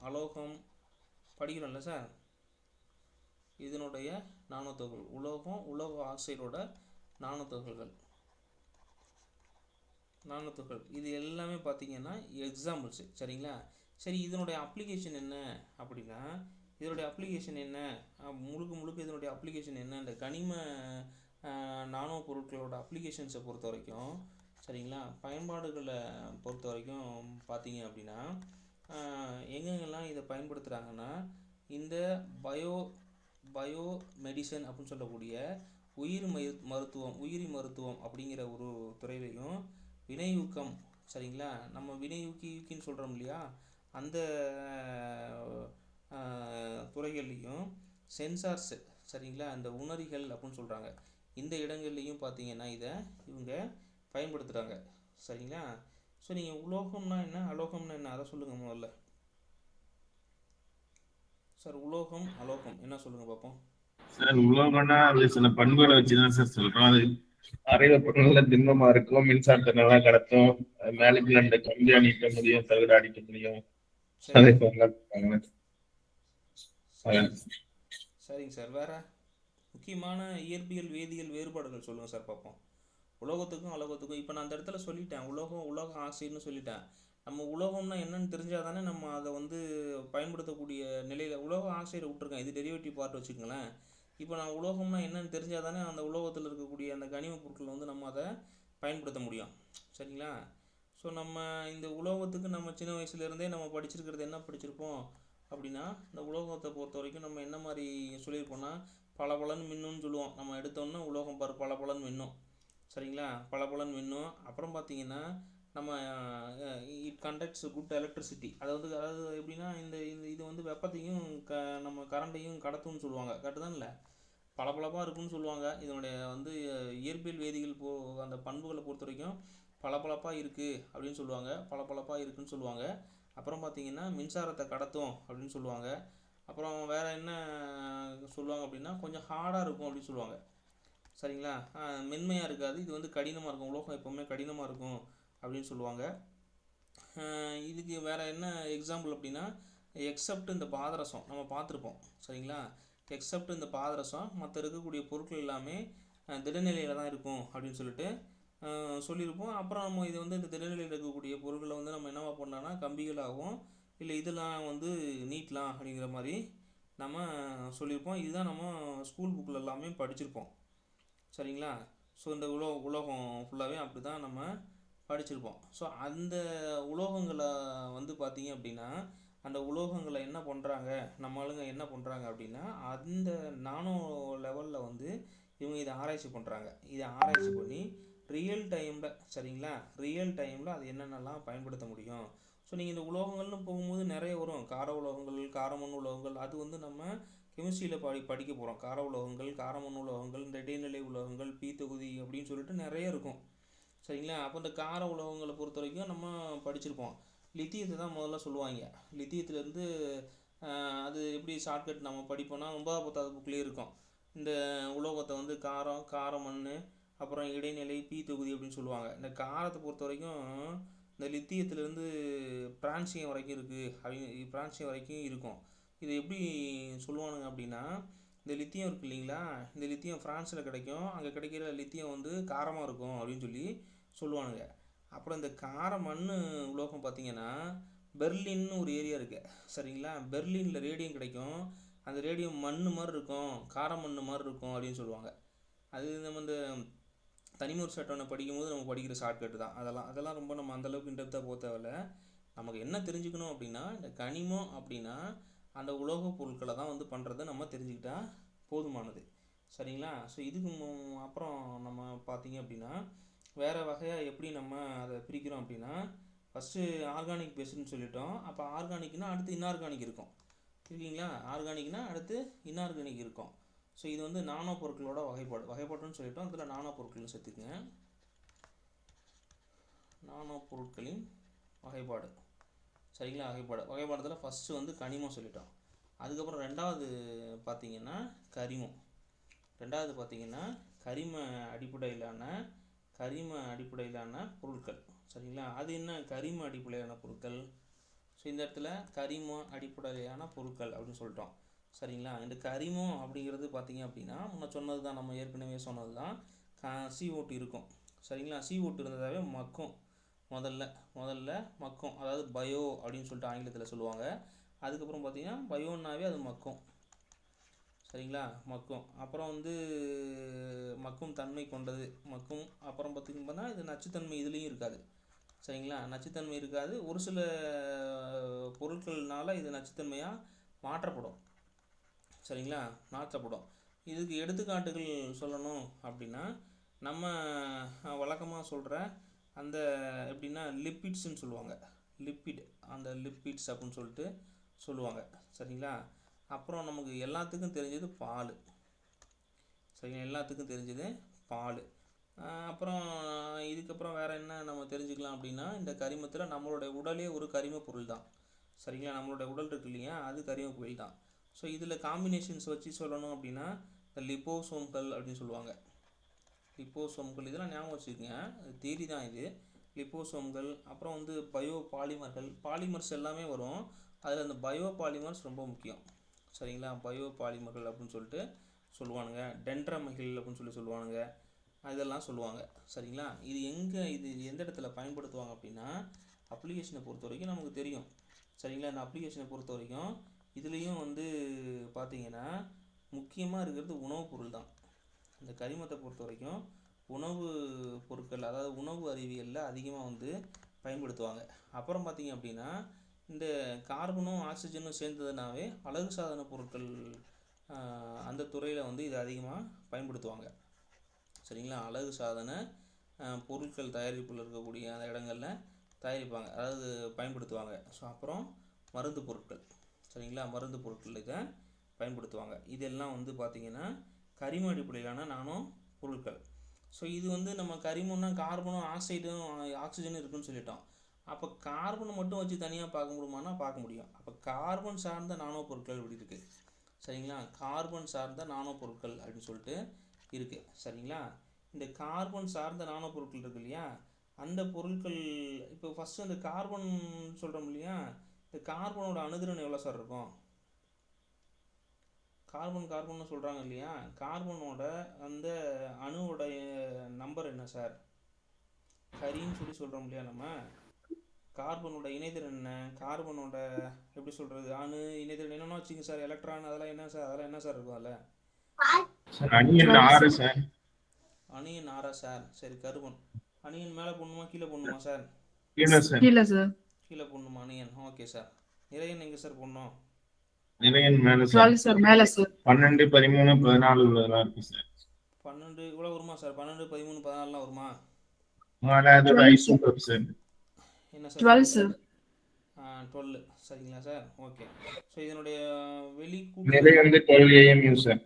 அலோகம் படிக்கிறோம்ல சார், இதனுடைய நானோ துகள்கள். உலோக ஆக்சைடோட நானோ துகள்கள் இது எல்லாமே பார்த்தீங்கன்னா எக்ஸாம்பிள்ஸு. சரிங்களா? சரி, இதனுடைய அப்ளிகேஷன் என்ன அப்படின்னா, முழுக்க இதனுடைய அப்ளிகேஷன் என்ன, இந்த கனிம நானோ பொருட்களோட அப்ளிகேஷன்ஸை பொறுத்த வரைக்கும், சரிங்களா, பயன்பாடுகளை பொறுத்த வரைக்கும் பார்த்தீங்க அப்படின்னா எங்கெங்கெல்லாம் இதை பயன்படுத்துகிறாங்கன்னா, இந்த பயோ மெடிசன் அப்படின்னு சொல்லக்கூடிய உயிரி மருத்துவம் அப்படிங்கிற ஒரு துறையிலையும், வினையூக்கம், சரிங்களா, நம்ம வினையூக்கின்னு சொல்கிறோம் இல்லையா, அந்த துறைகள்லையும், சென்சார்ஸ், சரிங்களா, அந்த உணரிகள் அப்படின்னு சொல்கிறாங்க, இந்த இடங்கள்லையும் பார்த்தீங்கன்னா இதை இவங்க பயன்படுத்துகிறாங்க. சரிங்களா? ஸோ நீங்கள் உலோகம்னா என்ன, அலோகம்னா என்ன, அதை சொல்லுங்கள் முதல்ல சார். உலோகம், அலோகம் என்ன சொல்லுங்கள் பார்ப்போம். சார் உலோகம்னா அது சில பண்புகளை வச்சுதான் சார் சொல்றோம். அது அரைவ பொருள்ல திண்மமா இருக்கும், மின்சாரத்தை நல்லா கடத்தும், மேலுக்கு அந்த கம்பி அடிக்க முடியும், தகுடு அடிக்க முடியும். அதே போல சரிங்க சார். வேற முக்கியமான இயற்பியல் வேதியியல் வேறுபாடுகள் சொல்லுங்கள் சார் பார்ப்போம். உலோகத்துக்கும் அலோகத்துக்கும் இப்போ நான் அந்த இடத்துல சொல்லிட்டேன், உலோக ஆக்சைடுன்னு சொல்லிட்டேன். நம்ம உலோகம்னா என்னன்னு தெரிஞ்சால் தானே நம்ம அதை வந்து பயன்படுத்தக்கூடிய நிலையில், உலோக ஆக்சைடை விட்டுருக்கேன், இது டெரிவேட்டிவ் பார்ட் வச்சுக்கோங்களேன். இப்போ நான் உலோகம்னா என்னன்னு தெரிஞ்சால் தானே அந்த உலோகத்தில் இருக்கக்கூடிய அந்த கனிம பொருட்கள் வந்து நம்ம அதை பயன்படுத்த முடியும். சரிங்களா? ஸோ நம்ம இந்த உலோகத்துக்கு நம்ம சின்ன வயசுலேருந்தே நம்ம படிச்சிருக்கிறது என்ன படிச்சிருப்போம் அப்படின்னா, இந்த உலோகத்தை பொறுத்த வரைக்கும் நம்ம என்ன மாதிரி சொல்லியிருப்போம்னா, பளபளன்னு மின்னுன்னு சொல்லுவோம். நம்ம எடுத்தோன்னா உலோகம் பாரு பளபளன்னு மின்னும். சரிங்களா? பளபளன்னு மின்னும். அப்புறம் பார்த்தீங்கன்னா நம்ம இட் கண்டக்ட்ஸ் குட் எலக்ட்ரிசிட்டி, அதாவது எப்படின்னா இது வந்து வெப்பத்தையும் நம்ம கரண்ட்டையும் கடத்தும்னு சொல்லுவாங்க. கரெக்டு தான்? இல்லை, பளபளப்பாக இருக்குன்னு சொல்லுவாங்க. இதனுடைய வந்து இயற்பியல் வேதிகள் அந்த பண்புகளை பொறுத்த வரைக்கும் பளபளப்பாக இருக்குது அப்படின்னு சொல்லுவாங்க, பளபளப்பாக இருக்குன்னு சொல்லுவாங்க. அப்புறம் பார்த்தீங்கன்னா மின்சாரத்தை கடத்தும் அப்படின்னு சொல்லுவாங்க. அப்புறம் வேறு என்ன சொல்லுவாங்க அப்படின்னா, கொஞ்சம் ஹார்டாக இருக்கும் அப்படின்னு சொல்லுவாங்க. சரிங்களா? மென்மையாக இருக்காது, இது வந்து கடினமாக இருக்கும், உலோகம் எப்போவுமே கடினமாக இருக்கும் அப்படின்னு சொல்லுவாங்க. இதுக்கு வேறு என்ன எக்ஸாம்பிள் அப்படின்னா, எக்ஸப்ட் இந்த பாதரசம் நம்ம பார்த்துருப்போம். சரிங்களா? எக்ஸப்ட் இந்த பாதரசம் மற்ற இருக்கக்கூடிய பொருட்கள் எல்லாமே திடநிலையில் தான் இருக்கும் அப்படின்னு சொல்லிட்டு சொல்லியிருப்போம். அப்புறம் நம்ம இது வந்து இந்த திடநிலையில் இருக்கக்கூடிய பொருட்களை வந்து நம்ம என்னவா பண்ணலாம்னா கம்பிகளாகவும் இல்லை இதெல்லாம் வந்து நீட்டலாம் அப்படிங்கிற மாதிரி நம்ம சொல்லியிருப்போம். இதுதான் நம்ம ஸ்கூல் புக்கில் எல்லாமே படிச்சிருப்போம். சரிங்களா? ஸோ இந்த உலோகம் ஃபுல்லாகவே அப்படி தான் நம்ம படிச்சிருப்போம். ஸோ அந்த உலோகங்களை வந்து பார்த்தீங்க அப்படின்னா, அந்த உலோகங்களை என்ன பண்ணுறாங்க நம்ம ஆளுங்க என்ன பண்ணுறாங்க அப்படின்னா, அந்த நானோ லெவலில் வந்து இவங்க இதை ஆராய்ச்சி பண்ணுறாங்க. இதை ஆராய்ச்சி பண்ணி ரியல் டைமில், சரிங்களா, ரியல் டைமில் அது என்னென்னலாம் பயன்படுத்த முடியும். ஸோ நீங்கள் இந்த உலோகங்கள்னு போகும்போது நிறைய வரும், கார உலோகங்கள், காரமண் உலோகங்கள், அது வந்து நம்ம கெமிஸ்ட்ரியில் படிக்க போகிறோம். கார உலோகங்கள், காரமண் உலோகங்கள், இந்த இடைநிலை உலோகங்கள், பி தொகுதி அப்படின்னு சொல்லிட்டு நிறைய இருக்கும். சரிங்களா? அப்போ இந்த கார உலோகங்களை பொறுத்த வரைக்கும் நம்ம படிச்சிருப்போம். லித்தியத்தை தான் முதல்ல சொல்லுவாங்க. லித்தியத்துலேருந்து அது எப்படி ஷார்ட்கட் நம்ம படிப்போம்னா 9வது 10வது புக்லேயே இருக்கும். இந்த உலோகத்தை வந்து காரமண், அப்புறம் இடைநிலை, பி தொகுதி அப்படின்னு சொல்லுவாங்க. இந்த காரத்தை பொறுத்த வரைக்கும் இந்த லித்தியத்துலேருந்து பிரான்சியம் வரைக்கும் இருக்குது, பிரான்சியம் வரைக்கும் இருக்கும். இது எப்படி சொல்லுவானுங்க அப்படின்னா, இந்த லித்தியம் இருக்குது இல்லைங்களா, இந்த லித்தியம் ஃப்ரான்ஸில் கிடைக்கும், அங்கே கிடைக்கிற லித்தியம் வந்து காரமாக இருக்கும் அப்படின்னு சொல்லி சொல்லுவானுங்க. அப்புறம் இந்த கார மண் உலோகம் பார்த்திங்கன்னா பெர்லின்னு ஒரு ஏரியா இருக்குது. சரிங்களா? பெர்லினில் ரேடியம் கிடைக்கும், அந்த ரேடியம் மண் மாதிரி இருக்கும், கார மண் மாதிரி இருக்கும் அப்படின்னு சொல்லுவாங்க. அது நம்ம இந்த தனிமூர் சட்டனை படிக்கும்போது நம்ம படிக்கிற ஷார்ட்கட்டு தான் அதெல்லாம் ரொம்ப நம்ம அந்தளவுக்கு இன்டெப்த்தாக போக தேவையில்ல. நமக்கு என்ன தெரிஞ்சுக்கணும் அப்படின்னா, இந்த கனிமம் அப்படின்னா அந்த உலோக பொருட்களை தான் வந்து பண்ணுறதை நம்ம தெரிஞ்சுக்கிட்டா போதுமானது. சரிங்களா? ஸோ இதுக்கு அப்புறம் நம்ம பார்த்திங்க அப்படின்னா வேறு வகையாக எப்படி நம்ம அதை பிரிக்கிறோம் அப்படின்னா, ஃபஸ்ட்டு ஆர்கானிக் பேஸ்டுன்னு சொல்லிட்டோம். அப்போ ஆர்கானிக்னா அடுத்து இன்ஆர்கானிக் இருக்கும். இருக்கீங்களா? ஆர்கானிக்னா அடுத்து இன்ஆர்கானிக் இருக்கும். ஸோ இது வந்து நானோ பொருட்களோட வகைப்பாடுன்னு சொல்லிட்டோம். அதில் நானோ பொருட்கள்னு சேர்த்துக்குங்க. நானோ பொருட்களின் வகைப்பாடு. சரிங்களா? வகைப்பாடுறதுல ஃபஸ்ட்டு வந்து கனிமம் சொல்லிட்டோம். அதுக்கப்புறம் ரெண்டாவது பார்த்திங்கன்னா கரிமம். ரெண்டாவது பார்த்திங்கன்னா கரிம அடிப்படையிலான பொருட்கள். சரிங்களா. அது என்ன கரிம அடிப்படையிலான பொருட்கள். ஸோ இந்த இடத்துல கரிம அடிப்படையிலான பொருட்கள் அப்படின்னு சொல்லிட்டோம். சரிங்களா. இந்த கரிமம் அப்படிங்கிறது பார்த்தீங்க அப்படின்னா முன்ன சொன்னது தான், நம்ம ஏற்கனவே சொன்னது தான். CO2 இருக்கும். சரிங்களா. CO2 இருந்ததாகவே மக்கும். முதல்ல மக்கும், அதாவது பயோ அப்படின்னு சொல்லிட்டு ஆங்கிலத்தில் சொல்லுவாங்க. அதுக்கப்புறம் பார்த்தீங்கன்னா பயோன்னாவே அது மக்கும். சரிங்களா. மக்கும். அப்புறம் வந்து மக்கும் தன்மை கொண்டது மக்கும். அப்புறம் பார்த்திங்கன்னா இது நச்சுத்தன்மை இதுலேயும் இருக்காது. சரிங்களா. நச்சுத்தன்மை இருக்காது. ஒரு சில பொருட்கள்னால இது நச்சுத்தன்மையாக மாற்றப்படும். சரிங்களா. மாற்றப்படும். இதுக்கு எடுத்துக்காட்டுகள் சொல்லணும் அப்படின்னா நம்ம வழக்கமாக சொல்கிற அந்த எப்படின்னா லிப்பிட்ஸ்ன்னு சொல்லுவாங்க. அந்த லிப்பிட்ஸ் அப்படின்னு சொல்லிட்டு சொல்லுவாங்க. சரிங்களா. அப்புறம் நமக்கு எல்லாத்துக்கும் தெரிஞ்சது பால். சரிங்களா. எல்லாத்துக்கும் தெரிஞ்சது பால். அப்புறம் இதுக்கப்புறம் வேறு என்ன நம்ம தெரிஞ்சுக்கலாம் அப்படின்னா இந்த கரிமத்தில் நம்மளுடைய உடலே ஒரு கரிம பொருள் தான். சரிங்களா. நம்மளுடைய உடல் இருக்கு இல்லையா, அது கரிம பொருள் தான். ஸோ இதில் காம்பினேஷன்ஸ் வச்சு சொல்லணும் அப்படின்னா இந்த லிப்போசோம்கள் அப்படின்னு சொல்லுவாங்க. லிப்போசோம்கள் இதெல்லாம் ஞாபகம் வச்சுக்கோங்க, தேரி தான் இது. லிப்போசோம்கள். அப்புறம் வந்து பயோ பாலிமர்கள். பாலிமர்ஸ் எல்லாமே வரும், அதில் அந்த பயோ பாலிமர்ஸ் ரொம்ப முக்கியம். சரிங்களா. பயோ பாலிமர்கள் அப்படின்னு சொல்லிட்டு சொல்லுவானுங்க. டென்ட்ரமைகள் அப்படின்னு சொல்லுவானுங்க. இதெல்லாம் சொல்லுவாங்க. சரிங்களா. இது எந்த இடத்துல பயன்படுத்துவாங்க அப்படின்னா அப்ளிகேஷனை பொறுத்த வரைக்கும் நமக்கு தெரியும். சரிங்களா. இந்த அப்ளிகேஷனை பொறுத்த வரைக்கும் இதுலேயும் வந்து பார்த்திங்கன்னா முக்கியமாக இருக்கிறது உணவுப் பொருள் தான். இந்த கரிமத்தை பொறுத்த வரைக்கும் உணவு பொருட்கள், அதாவது உணவு அறிவியலில் அதிகமாக வந்து பயன்படுத்துவாங்க. அப்புறம் பார்த்திங்க அப்படின்னா இந்த கார்பனும் ஆக்சிஜனும் சேர்ந்ததுனாவே அழகு சாதன பொருட்கள் அந்த துறையில் வந்து இது அதிகமாக பயன்படுத்துவாங்க. சரிங்களா. அழகு சாதன பொருட்கள் தயாரிப்பில் இருக்கக்கூடிய அந்த இடங்களில் தயாரிப்பாங்க, அதாவது பயன்படுத்துவாங்க. ஸோ அப்புறம் மருந்து பொருட்கள். சரிங்களா. மருந்து பொருட்கள் இதை பயன்படுத்துவாங்க. இதெல்லாம் வந்து பார்த்திங்கன்னா கரிம அடிப்படையிலான நானோ பொருட்கள். ஸோ இது வந்து நம்ம கரிமம்னா கார்பனும் ஆக்சிஜனும் இருக்குன்னு சொல்லிட்டோம். அப்போ கார்பனை மட்டும் வச்சு தனியாக பார்க்க முடியுமானா பார்க்க முடியும். அப்போ கார்பன் சார்ந்த நானோ பொருட்கள் இப்படி இருக்குது. சரிங்களா. கார்பன் சார்ந்த நானோ பொருட்கள் அப்படின்னு சொல்லிட்டு இருக்குது. சரிங்களா. இந்த கார்பன் சார்ந்த நானோ பொருட்கள் இருக்கு இல்லையா, அந்த பொருட்கள் இப்போ ஃபஸ்ட்டு அந்த கார்பன் சொல்கிறோம் இல்லையா, இந்த கார்பனோட அணுதிறன் எவ்வளோ சார் இருக்கும்? கார்பன் சொல்கிறாங்க இல்லையா, கார்பனோட அந்த அணுவோடைய நம்பர் என்ன சார்? கரின்னு சொல்கிறோம் இல்லையா நம்ம, கார்பனோட இணைதிறன் என்ன, கார்பனோட எப்படி சொல்கிறது, அணு இணைதிறன் என்னென்னா வச்சுங்க சார், எலக்ட்ரான் அதெல்லாம் என்ன சார் இருக்கும் அதில்? அணியன் 6 சார். அணியன் 6 சார். சரி. கருமன் அணியன் மேலே போடணுமா கீழே போடணுமா சார்? கீழே போடணுமா அணியன்? Okay sir. நிறையன் எங்கே சார் போடணும்? நிறையன் மேலே சார். 12, 13, 14 உள்ளதெல்லாம் இருக்கு சார். 12 இவ்வளோ வருமா சார்? 12, 13, 14 வருமா? என்ன சார்? 12 சார். 12. சரிங்களா சார். ஓகே. ஸோ இதனுடைய நிறைய வந்து 12 AMU சார்.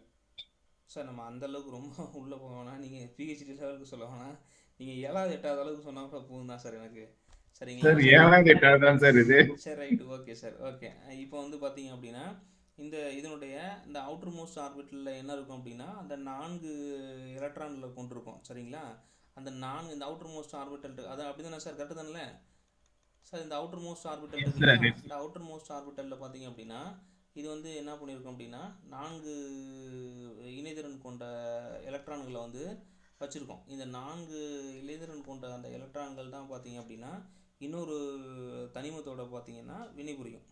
சார் நம்ம அந்தளவுக்கு ரொம்ப உள்ளே போக வேணாம், நீங்கள் PhD லெவலுக்கு சொல்ல வேணாம், நீங்கள் 7வது 8வது அளவுக்கு சொன்னால் கூட போதும் தான் சார் எனக்கு. சரிங்களா. சார் 7வது 8வது தான் சார் இது. சரி ரைட்டு. Okay sir. ஓகே. இப்போ வந்து பார்த்தீங்க அப்படின்னா இதனுடைய இந்த அவுட்டர் மோஸ்ட் ஆர்பிட்டலில் என்ன இருக்கும் அப்படின்னா அந்த 4 எலக்ட்ரானில் கொண்டிருக்கும். சரிங்களா. அந்த 4 இந்த அவுட்டர் மோஸ்ட் ஆர்பிட்டல் அது அப்படி தானே சார்? கரெக்டு தானே சார்? இந்த அவுட்டர் மோஸ்ட் ஆர்பிட்டல் இருக்கு இல்லையா, இந்த அவுட்டர் மோஸ்ட் ஆர்பிட்டலில் பார்த்தீங்க அப்படின்னா இது வந்து என்ன பண்ணியிருக்கோம் அப்படின்னா 4 இணைதிறன் கொண்ட எலக்ட்ரான்களை வந்து வச்சுருக்கோம். இந்த 4 இணைதிறன் கொண்ட அந்த எலக்ட்ரான்கள் தான் பார்த்தீங்க அப்படின்னா இன்னொரு தனிமத்தோட பார்த்தீங்கன்னா வினைபுரியும்.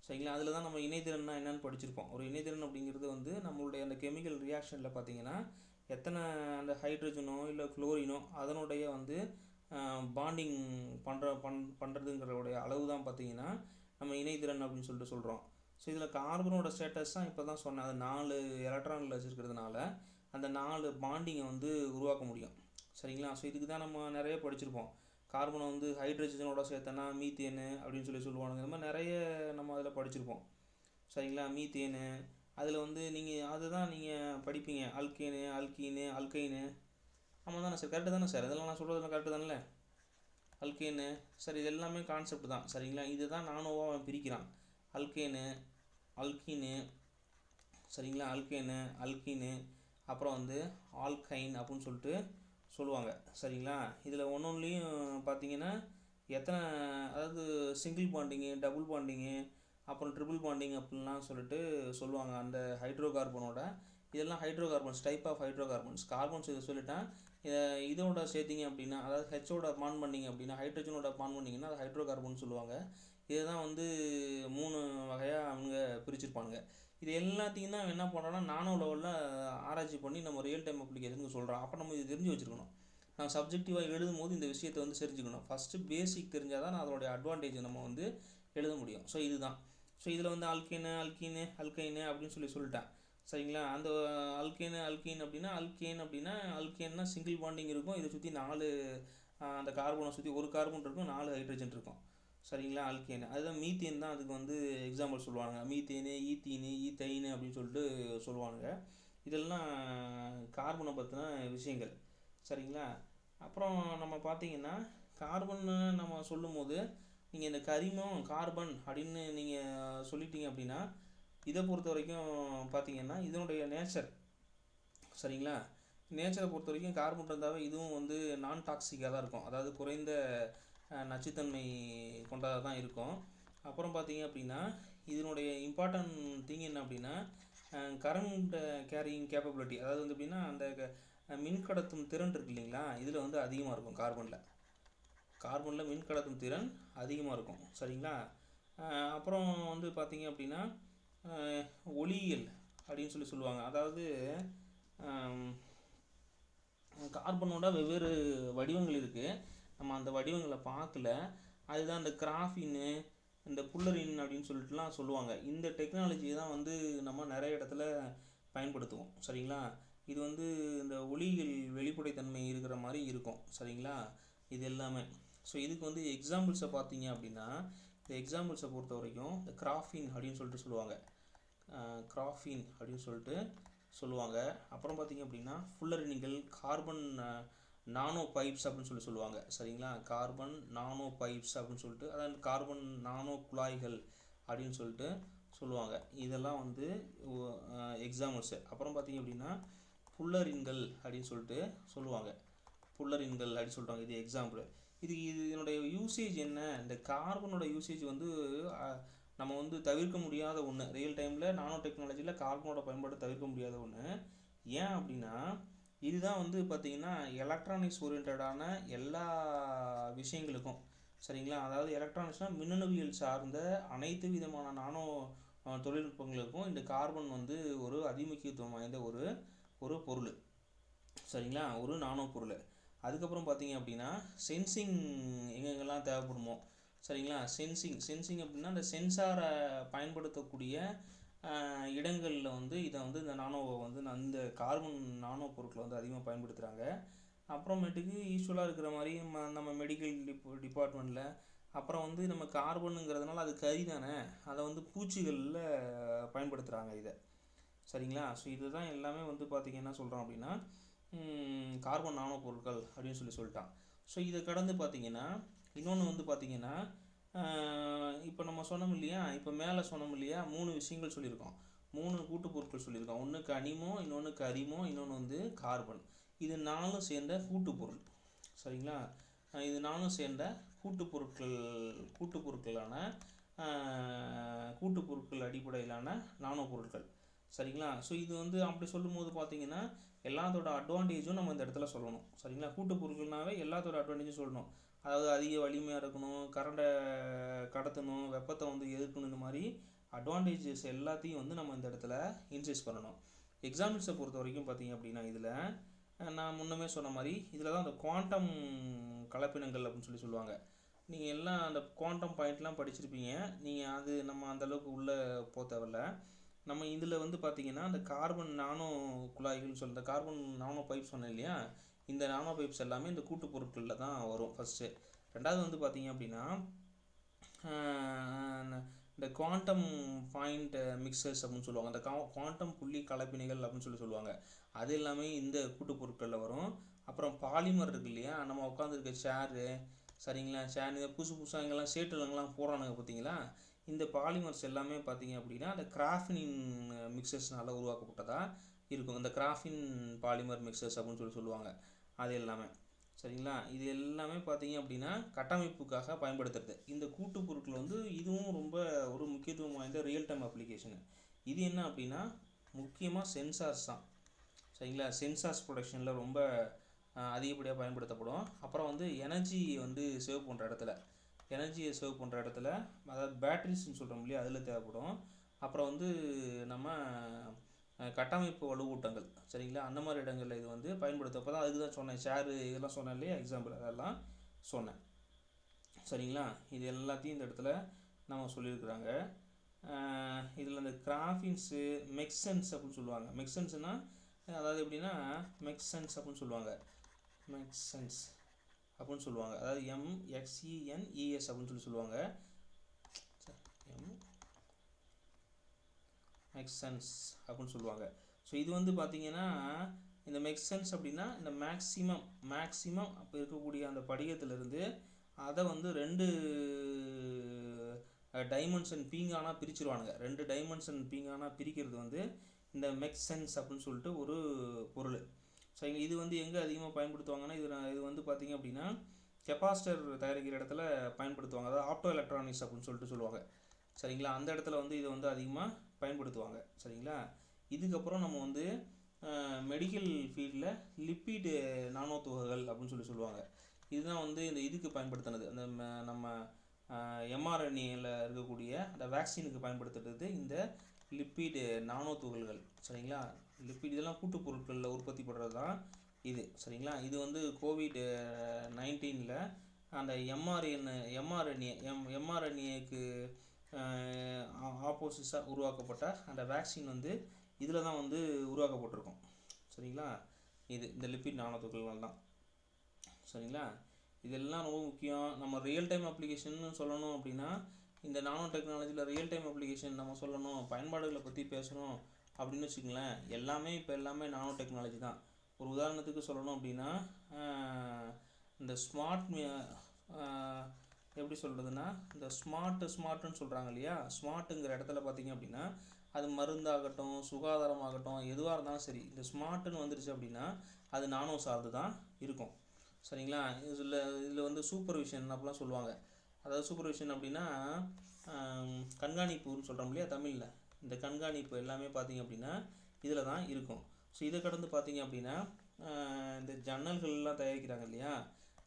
சரிங்களா. அதில் தான் நம்ம இணைதிறன்னா என்னென்னு படிச்சிருப்போம். ஒரு இணைதிறன் அப்படிங்கிறது வந்து நம்மளுடைய அந்த கெமிக்கல் ரியாக்ஷனில் பார்த்தீங்கன்னா எத்தனை அந்த ஹைட்ரஜனோ இல்லை குளோரினோ அதனுடைய வந்து பாண்டிங் பண்ணுறதுங்கிறோடைய அளவு தான் பார்த்தீங்கன்னா நம்ம இணைதிறன் அப்படின்னு சொல்லிட்டு சொல்கிறோம். ஸோ இதில் கார்பனோட ஸ்டேட்டஸ் தான் இப்போ தான் சொன்னேன், அது 4 எலக்ட்ரானில் வச்சுருக்கிறதுனால அந்த 4 பாண்டிங்கை வந்து உருவாக்க முடியும். சரிங்களா. ஸோ இதுக்கு தான் நம்ம நிறைய படிச்சிருப்போம். கார்பனை வந்து ஹைட்ரஜனோட சேர்த்தனா மீத்தேனு அப்படின்னு சொல்லுவானுங்க. இந்த மாதிரி நிறைய நம்ம அதில் படிச்சிருப்போம். சரிங்களா. மீத்தேனு அதில் வந்து நீங்கள் அதுதான் நீங்கள் படிப்பீங்க, அல்கேனு, அல்கீனு, அல்கைனு. ஆமாம் தானே சார்? கரெக்டு தானே சார்? இதெல்லாம் நான் சொல்கிறதுலாம் கரெக்டு தானே? அல்கேனு சார், இது எல்லாமே கான்செப்ட் தான். சரிங்களா. இது தான் நானோவாக அவன் பிரிக்கிறான். அல்கேனு, அல்கீனு. சரிங்களா. அல்கேனு, அல்கீனு, அப்புறம் வந்து ஆல்கைன் அப்படின்னு சொல்லிட்டு சொல்லுவாங்க. சரிங்களா? இதில் ஒன்றுலையும் பார்த்தீங்கன்னா எத்தனை, அதாவது சிங்கிள் பாண்டிங்கு, டபுள் பாண்டிங்கு, அப்புறம் ட்ரிபிள் பாண்டிங் அப்படின்லாம் சொல்லிட்டு சொல்லுவாங்க. அந்த ஹைட்ரோ கார்பனோட இதெல்லாம் hydro carbons, type of hydro carbons. Carbons இதை சொல்லிட்டேன். இதோட சேர்த்திங்க அப்படின்னா, அதாவது ஹெச்சோட பாண்ட் பண்ணிங்க அப்படின்னா, ஹைட்ரஜனோட பாண்ட் பண்ணிங்கன்னா அது ஹைட்ரோ கார்பன் சொல்லுவாங்க. இதுதான் வந்து 3 வகையாக அவங்க பிரிச்சிருப்பானுங்க. இது எல்லாத்தையும் தான் என்ன பண்ணுறோன்னா நானோ லெவலில் ஆராய்ச்சி பண்ணி நம்ம ரியல் டைம் அப்ளிகேஷனுக்கு சொல்கிறோம். அப்போ நம்ம இது தெரிஞ்சு வச்சுருக்கணும். நான் சப்ஜெக்டிவாக எழுதும் போது இந்த விஷயத்தை வந்து தெரிஞ்சுக்கணும். ஃபஸ்ட்டு பேசிக் தெரிஞ்சால் தான் அதோடைய அட்வான்டேஜ் நம்ம வந்து எழுத முடியும். ஸோ இதுதான். ஸோ இதில் வந்து அல்கைனு அப்படின்னு சொல்லிட்டேன். சரிங்களா? அந்த அல்கீன் அப்படின்னா அல்கேன்னா சிங்கிள் பாண்டிங் இருக்கும். இதை சுற்றி 4 அந்த கார்பனை சுற்றி ஒரு கார்பன் இருக்கும், 4 ஹைட்ரஜன் இருக்கும். சரிங்களா? அல்கேனு அதுதான். மீத்தேன் தான் அதுக்கு வந்து எக்ஸாம்பிள் சொல்லுவாங்க. மீத்தேனு, ஈத்தைனு அப்படின்னு சொல்லிட்டு சொல்லுவாங்க. இதெல்லாம் கார்பனை பற்றின விஷயங்கள். சரிங்களா? அப்புறம் நம்ம பார்த்தீங்கன்னா கார்பன்னு நம்ம சொல்லும் போது நீங்கள் இந்த கரிமம் கார்பன் அப்படின்னு நீங்கள் சொல்லிட்டீங்க அப்படின்னா, இதை பொறுத்த வரைக்கும் பார்த்தீங்கன்னா இதனுடைய நேச்சர், சரிங்களா, நேச்சரை பொறுத்த வரைக்கும் கார்பன் இருந்தாவே இதுவும் வந்து நான் டாக்ஸிக்காக தான் இருக்கும். அதாவது குறைந்த நச்சுத்தன்மை கொண்டதாக தான் இருக்கும். அப்புறம் பார்த்தீங்க அப்படின்னா இதனுடைய இம்பார்ட்டன்ட் திங் என்ன அப்படின்னா கரண்ட் கேரியிங் கேப்பபிலிட்டி. அதாவது வந்து எப்படின்னா அந்த மின்கடத்தும் திறன் இருக்கு இல்லைங்களா, இதில் வந்து அதிகமாக இருக்கும். கார்பனில் மின்கடத்தும் திறன் அதிகமாக இருக்கும். சரிங்களா? அப்புறம் வந்து பார்த்தீங்க அப்படின்னா ஒளியியல் அப்படின்னு சொல்லுவாங்க. அதாவது கார்பனோட வெவ்வேறு வடிவங்கள் இருக்குது. நம்ம அந்த வடிவங்களை பார்க்கல. அதுதான் இந்த கிராஃபின்னு, இந்த புல்லரின் அப்படின்னு சொல்லிட்டுலாம் சொல்லுவாங்க. இந்த டெக்னாலஜியை தான் வந்து நம்ம நிறைய இடத்துல பயன்படுத்துவோம். சரிங்களா? இது வந்து இந்த ஒளியியல் வெளிப்படைத்தன்மை இருக்கிற மாதிரி இருக்கும். சரிங்களா? இது எல்லாமே. ஸோ இதுக்கு வந்து எக்ஸாம்பிள்ஸை பார்த்தீங்க அப்படின்னா, இந்த எக்ஸாம்பிள்ஸை பொறுத்த வரைக்கும் இந்த கிராஃபின் அப்படின்னு சொல்லிட்டு சொல்லுவாங்க. அப்புறம் பார்த்தீங்க அப்படின்னா ஃபுல்லரினிகள், கார்பன் நானோ பைப்ஸ் அப்படின்னு சொல்லுவாங்க. சரிங்களா? கார்பன் நானோ பைப்ஸ் அப்படின்னு சொல்லிட்டு, அதாவது கார்பன் நானோ குழாய்கள் அப்படின்னு சொல்லிட்டு சொல்லுவாங்க. இதெல்லாம் வந்து எக்ஸாம்பிள்ஸு. அப்புறம் பார்த்தீங்க அப்படின்னா புல்லரின்கள் அப்படின்னு சொல்லிட்டு சொல்லுவாங்க. இது எக்ஸாம்பிள். இதனுடைய யூசேஜ் என்ன? இந்த கார்பனோட யூசேஜ் வந்து நம்ம வந்து தவிர்க்க முடியாத ஒன்று. ரியல் டைமில் நானோ டெக்னாலஜியில் கார்பனோட பயன்பாடு தவிர்க்க முடியாத ஒன்று. ஏன் அப்படின்னா இதுதான் வந்து பார்த்திங்கன்னா எலக்ட்ரானிக்ஸ் ஓரியன்டான எல்லா விஷயங்களுக்கும், சரிங்களா, அதாவது எலக்ட்ரானிக்ஸ்னால் மின்னணுவியல் சார்ந்த அனைத்து விதமான நானோ தொழில்நுட்பங்களுக்கும் இந்த கார்பன் வந்து ஒரு அதிமுக்கியத்துவம் வாய்ந்த ஒரு பொருள். சரிங்களா? ஒரு நானோ பொருள். அதுக்கப்புறம் பார்த்தீங்க அப்படின்னா சென்சிங் எங்கெங்கெல்லாம் தேவைப்படுமோ, சரிங்களா, சென்சிங் அப்படின்னா இந்த சென்சாரை பயன்படுத்தக்கூடிய இடங்களில் வந்து இதை வந்து இந்த நானோவை வந்து இந்த கார்பன் நானோ பொருட்களை வந்து அதிகமாக பயன்படுத்துகிறாங்க. அப்புறமேட்டுக்கு யூஸ்வலாக இருக்கிற மாதிரி நம்ம மெடிக்கல் டிபார்ட்மெண்ட்டில் அப்புறம் வந்து நம்ம கார்பனுங்கிறதுனால அது கறி தானே, அதை வந்து பூச்சிகளில் பயன்படுத்துகிறாங்க இதை. சரிங்களா? ஸோ இதுதான் எல்லாமே வந்து பார்த்திங்கன்னா என்ன சொல்கிறோம் அப்படின்னா கார்பன் நானோ பொருட்கள் அப்படின்னு சொல்லிட்டான். ஸோ இதை கடந்து பார்த்திங்கன்னா இன்னொன்று வந்து பார்த்திங்கன்னா இப்போ நம்ம சொன்னோம் இல்லையா, இப்போ மேலே சொன்னோம் இல்லையா, 3 விஷயங்கள் சொல்லியிருக்கோம், 3 கூட்டு பொருட்கள் சொல்லியிருக்கோம். ஒன்று கனிமம், இன்னொன்று கரிமம், இன்னொன்று வந்து கார்பன். இது 4 சேர்ந்த கூட்டு பொருள். சரிங்களா? இது 4 சேர்ந்த கூட்டு பொருட்களான கூட்டு பொருட்கள் அடிப்படையிலான நானோ பொருட்கள். சரிங்களா? ஸோ இது வந்து அப்படி சொல்லும்போது பார்த்தீங்கன்னா எல்லாத்தோட அட்வான்டேஜும் நம்ம இந்த இடத்துல சொல்லணும். சரிங்களா? கூட்டு பொருட்கள்னாவே எல்லாத்தோட அட்வான்டேஜும் சொல்லணும். அதாவது அதிக வலிமையாக இருக்கணும், கரண்டை கடத்தணும், வெப்பத்தை வந்து எதிர்க்கணும், இந்த மாதிரி அட்வான்டேஜஸ் எல்லாத்தையும் வந்து நம்ம இந்த இடத்துல இன்சைஸ் பண்ணணும். எக்ஸாம்பிள்ஸை பொறுத்த வரைக்கும் பார்த்தீங்க அப்படின்னா இதில் நான் முன்னமே சொன்ன மாதிரி இதில் தான் அந்த குவாண்டம் கலப்பினங்கள் அப்படின்னு சொல்லுவாங்க. நீங்கள் எல்லாம் அந்த குவாண்டம் பாயிண்ட்லாம் படிச்சிருப்பீங்க. நீங்கள் அது நம்ம அந்தளவுக்கு உள்ளே போக தேவையில்ல. நம்ம இதில் வந்து பார்த்திங்கன்னா அந்த கார்பன் நானோ குழாய்கள்னு சொல்லி இந்த கார்பன் நானோ பைப் சொன்னேன் இல்லையா, இந்த நானோ பைப்ஸ் எல்லாமே இந்த கூட்டு பொருட்களில் தான் வரும் ஃபஸ்ட்டு. ரெண்டாவது வந்து பார்த்திங்க அப்படின்னா இந்த குவாண்டம் பாயிண்ட் மிக்சர்ஸ் அப்படின்னு சொல்லுவாங்க. அந்த குவாண்டம் புள்ளி கலப்பினைகள் அப்படின்னு சொல்லுவாங்க. அது எல்லாமே இந்த கூட்டு பொருட்களில் வரும். அப்புறம் பாலிமர் இருக்கு இல்லையா, நம்ம உட்காந்துருக்க சேரு, சரிங்களா, சேர் புதுசாக இங்கெல்லாம் சேட்டுலங்கெல்லாம் போடுறானுங்க பார்த்தீங்களா, இந்த பாலிமர்ஸ் எல்லாமே பார்த்தீங்க அப்படின்னா அந்த கிராஃபின் மிக்சர்ஸ்னால் உருவாக்கப்பட்டதாக இருக்கும். இந்த கிராஃபின் பாலிமர் மிக்சர்ஸ் அப்படின்னு சொல்லுவாங்க. அது எல்லாமே. சரிங்களா, இது எல்லாமே பார்த்தீங்க அப்படின்னா கட்டமைப்புக்காக பயன்படுத்துறது. இந்த கூட்டு பொருட்கள் வந்து இதுவும் ரொம்ப ஒரு முக்கியத்துவம் வாய்ந்த ரியல் டைம் அப்ளிகேஷனு. இது என்ன அப்படின்னா முக்கியமாக சென்சார்ஸ் தான். சரிங்களா, சென்சார்ஸ் ப்ரொடக்ஷனில் ரொம்ப அதிகப்படியாக பயன்படுத்தப்படும். அப்புறம் வந்து எனர்ஜி வந்து சேவ் பண்ணுற இடத்துல, எனர்ஜியை சேவ் பண்ணுற இடத்துல, அதாவது பேட்டரிஸ்ன்னு சொல்கிறோம் இல்லையா, அதில் தேவைப்படும். அப்புறம் வந்து நம்ம கட்டமைப்பு வலுவூட்டங்கள், சரிங்களா, அந்த மாதிரி இடங்களில் இது வந்து பயன்படுத்தப்போ தான். அதுக்கு தான் சொன்னேன், ஷேரு இதெல்லாம் சொன்னேன் இல்லையா, எக்ஸாம்பிள் அதெல்லாம் சொன்னேன். சரிங்களா, இது எல்லாத்தையும் இந்த இடத்துல நம்ம சொல்லியிருக்கிறாங்க. இதில் இந்த கிராஃபின்ஸு மெக்சன்ஸ் அப்படின்னு சொல்லுவாங்க. மெக்சன்ஸ்னால் அதாவது எப்படின்னா மெக்சன்ஸ் அப்படின்னு சொல்லுவாங்க. மெக்சன்ஸ் அப்படின்னு சொல்லுவாங்க, அதாவது MXENES அப்படின்னு சொல்லுவாங்க. மெக்சன்ஸ் அப்படின்னு சொல்லுவாங்க. ஸோ இது வந்து பார்த்தீங்கன்னா இந்த மெக்சன்ஸ் அப்படின்னா இந்த மேக்ஸிமம் அப்போ இருக்கக்கூடிய அந்த படிகத்திலிருந்து அதை வந்து 2 டைமென்ஷன் பீங்கானாக பிரிச்சுருவானுங்க. 2 டைமென்ஷன் பீங்கானாக பிரிக்கிறது வந்து இந்த மெக்சன்ஸ் அப்படின்னு சொல்லிட்டு ஒரு பொருள். ஸோ இது வந்து எங்கே அதிகமாக பயன்படுத்துவாங்கன்னா இது வந்து பார்த்திங்க அப்படின்னா கெப்பாசிட்டர் தயாரிக்கிற இடத்துல பயன்படுத்துவாங்க. அதாவது ஆப்டோ எலக்ட்ரானிக்ஸ் அப்படின்னு சொல்லிட்டு சொல்லுவாங்க. சரிங்களா, அந்த இடத்துல வந்து இதை வந்து அதிகமாக பயன்படுத்துவாங்க. சரிங்களா, இதுக்கப்புறம் நம்ம வந்து மெடிக்கல் ஃபீல்டில் லிப்பிட் நானோ துகள்கள் அப்படின்னு சொல்லுவாங்க. இதுதான் வந்து இந்த இதுக்கு பயன்படுத்தினது, அந்த நம்ம mRNAவில் இருக்கக்கூடிய அந்த வேக்சினுக்கு பயன்படுத்துறது இந்த லிப்பிட் நானோ துகள்கள். சரிங்களா, லிப்பிட் இதெல்லாம் கூட்டு பொருட்களில் உற்பத்தி பண்ணுறது தான் இது. சரிங்களா, இது வந்து COVID-19 அந்த mRNAக்கு ஆப்போசிஸாக உருவாக்கப்பட்ட அந்த வேக்சின் வந்து இதில் தான் வந்து உருவாக்கப்பட்டிருக்கும். சரிங்களா, இந்த லிப்பிட் நானோ துகள்கள் தான். சரிங்களா, இதெல்லாம் ரொம்ப முக்கியம். நம்ம ரியல் டைம் அப்ளிகேஷன் சொல்லணும் அப்படின்னா இந்த நானோ டெக்னாலஜியில் ரியல் டைம் அப்ளிகேஷன் நம்ம சொல்லணும், பயன்பாடுகளை பற்றி பேசணும் அப்படின்னு வச்சுக்கங்களேன், எல்லாமே நானோ டெக்னாலஜி தான். ஒரு உதாரணத்துக்கு சொல்லணும் அப்படின்னா இந்த எப்படி சொல்கிறதுனா இந்த ஸ்மார்ட்டுன்னு சொல்கிறாங்க இல்லையா, ஸ்மார்ட்டுங்கிற இடத்துல பார்த்திங்க அப்படின்னா அது மருந்தாகட்டும் சுகாதாரமாகட்டும் எதுவாக இருந்தாலும் சரி, இந்த ஸ்மார்ட்டுன்னு வந்துருச்சு அப்படின்னா அது நானோ சார்ந்து தான் இருக்கும். சரிங்களா, இதில் வந்து சூப்பர்விஷன் அப்படிலாம் சொல்லுவாங்க. அதாவது சூப்பர்விஷன் அப்படின்னா கண்காணிப்புன்னு சொல்கிறோம் இல்லையா தமிழில், இந்த கண்காணிப்பு எல்லாமே பார்த்திங்க அப்படின்னா இதில் தான் இருக்கும். ஸோ இதை கடந்து பார்த்திங்க அப்படின்னா இந்த ஜன்னல்கள்லாம் தயாரிக்கிறாங்க இல்லையா,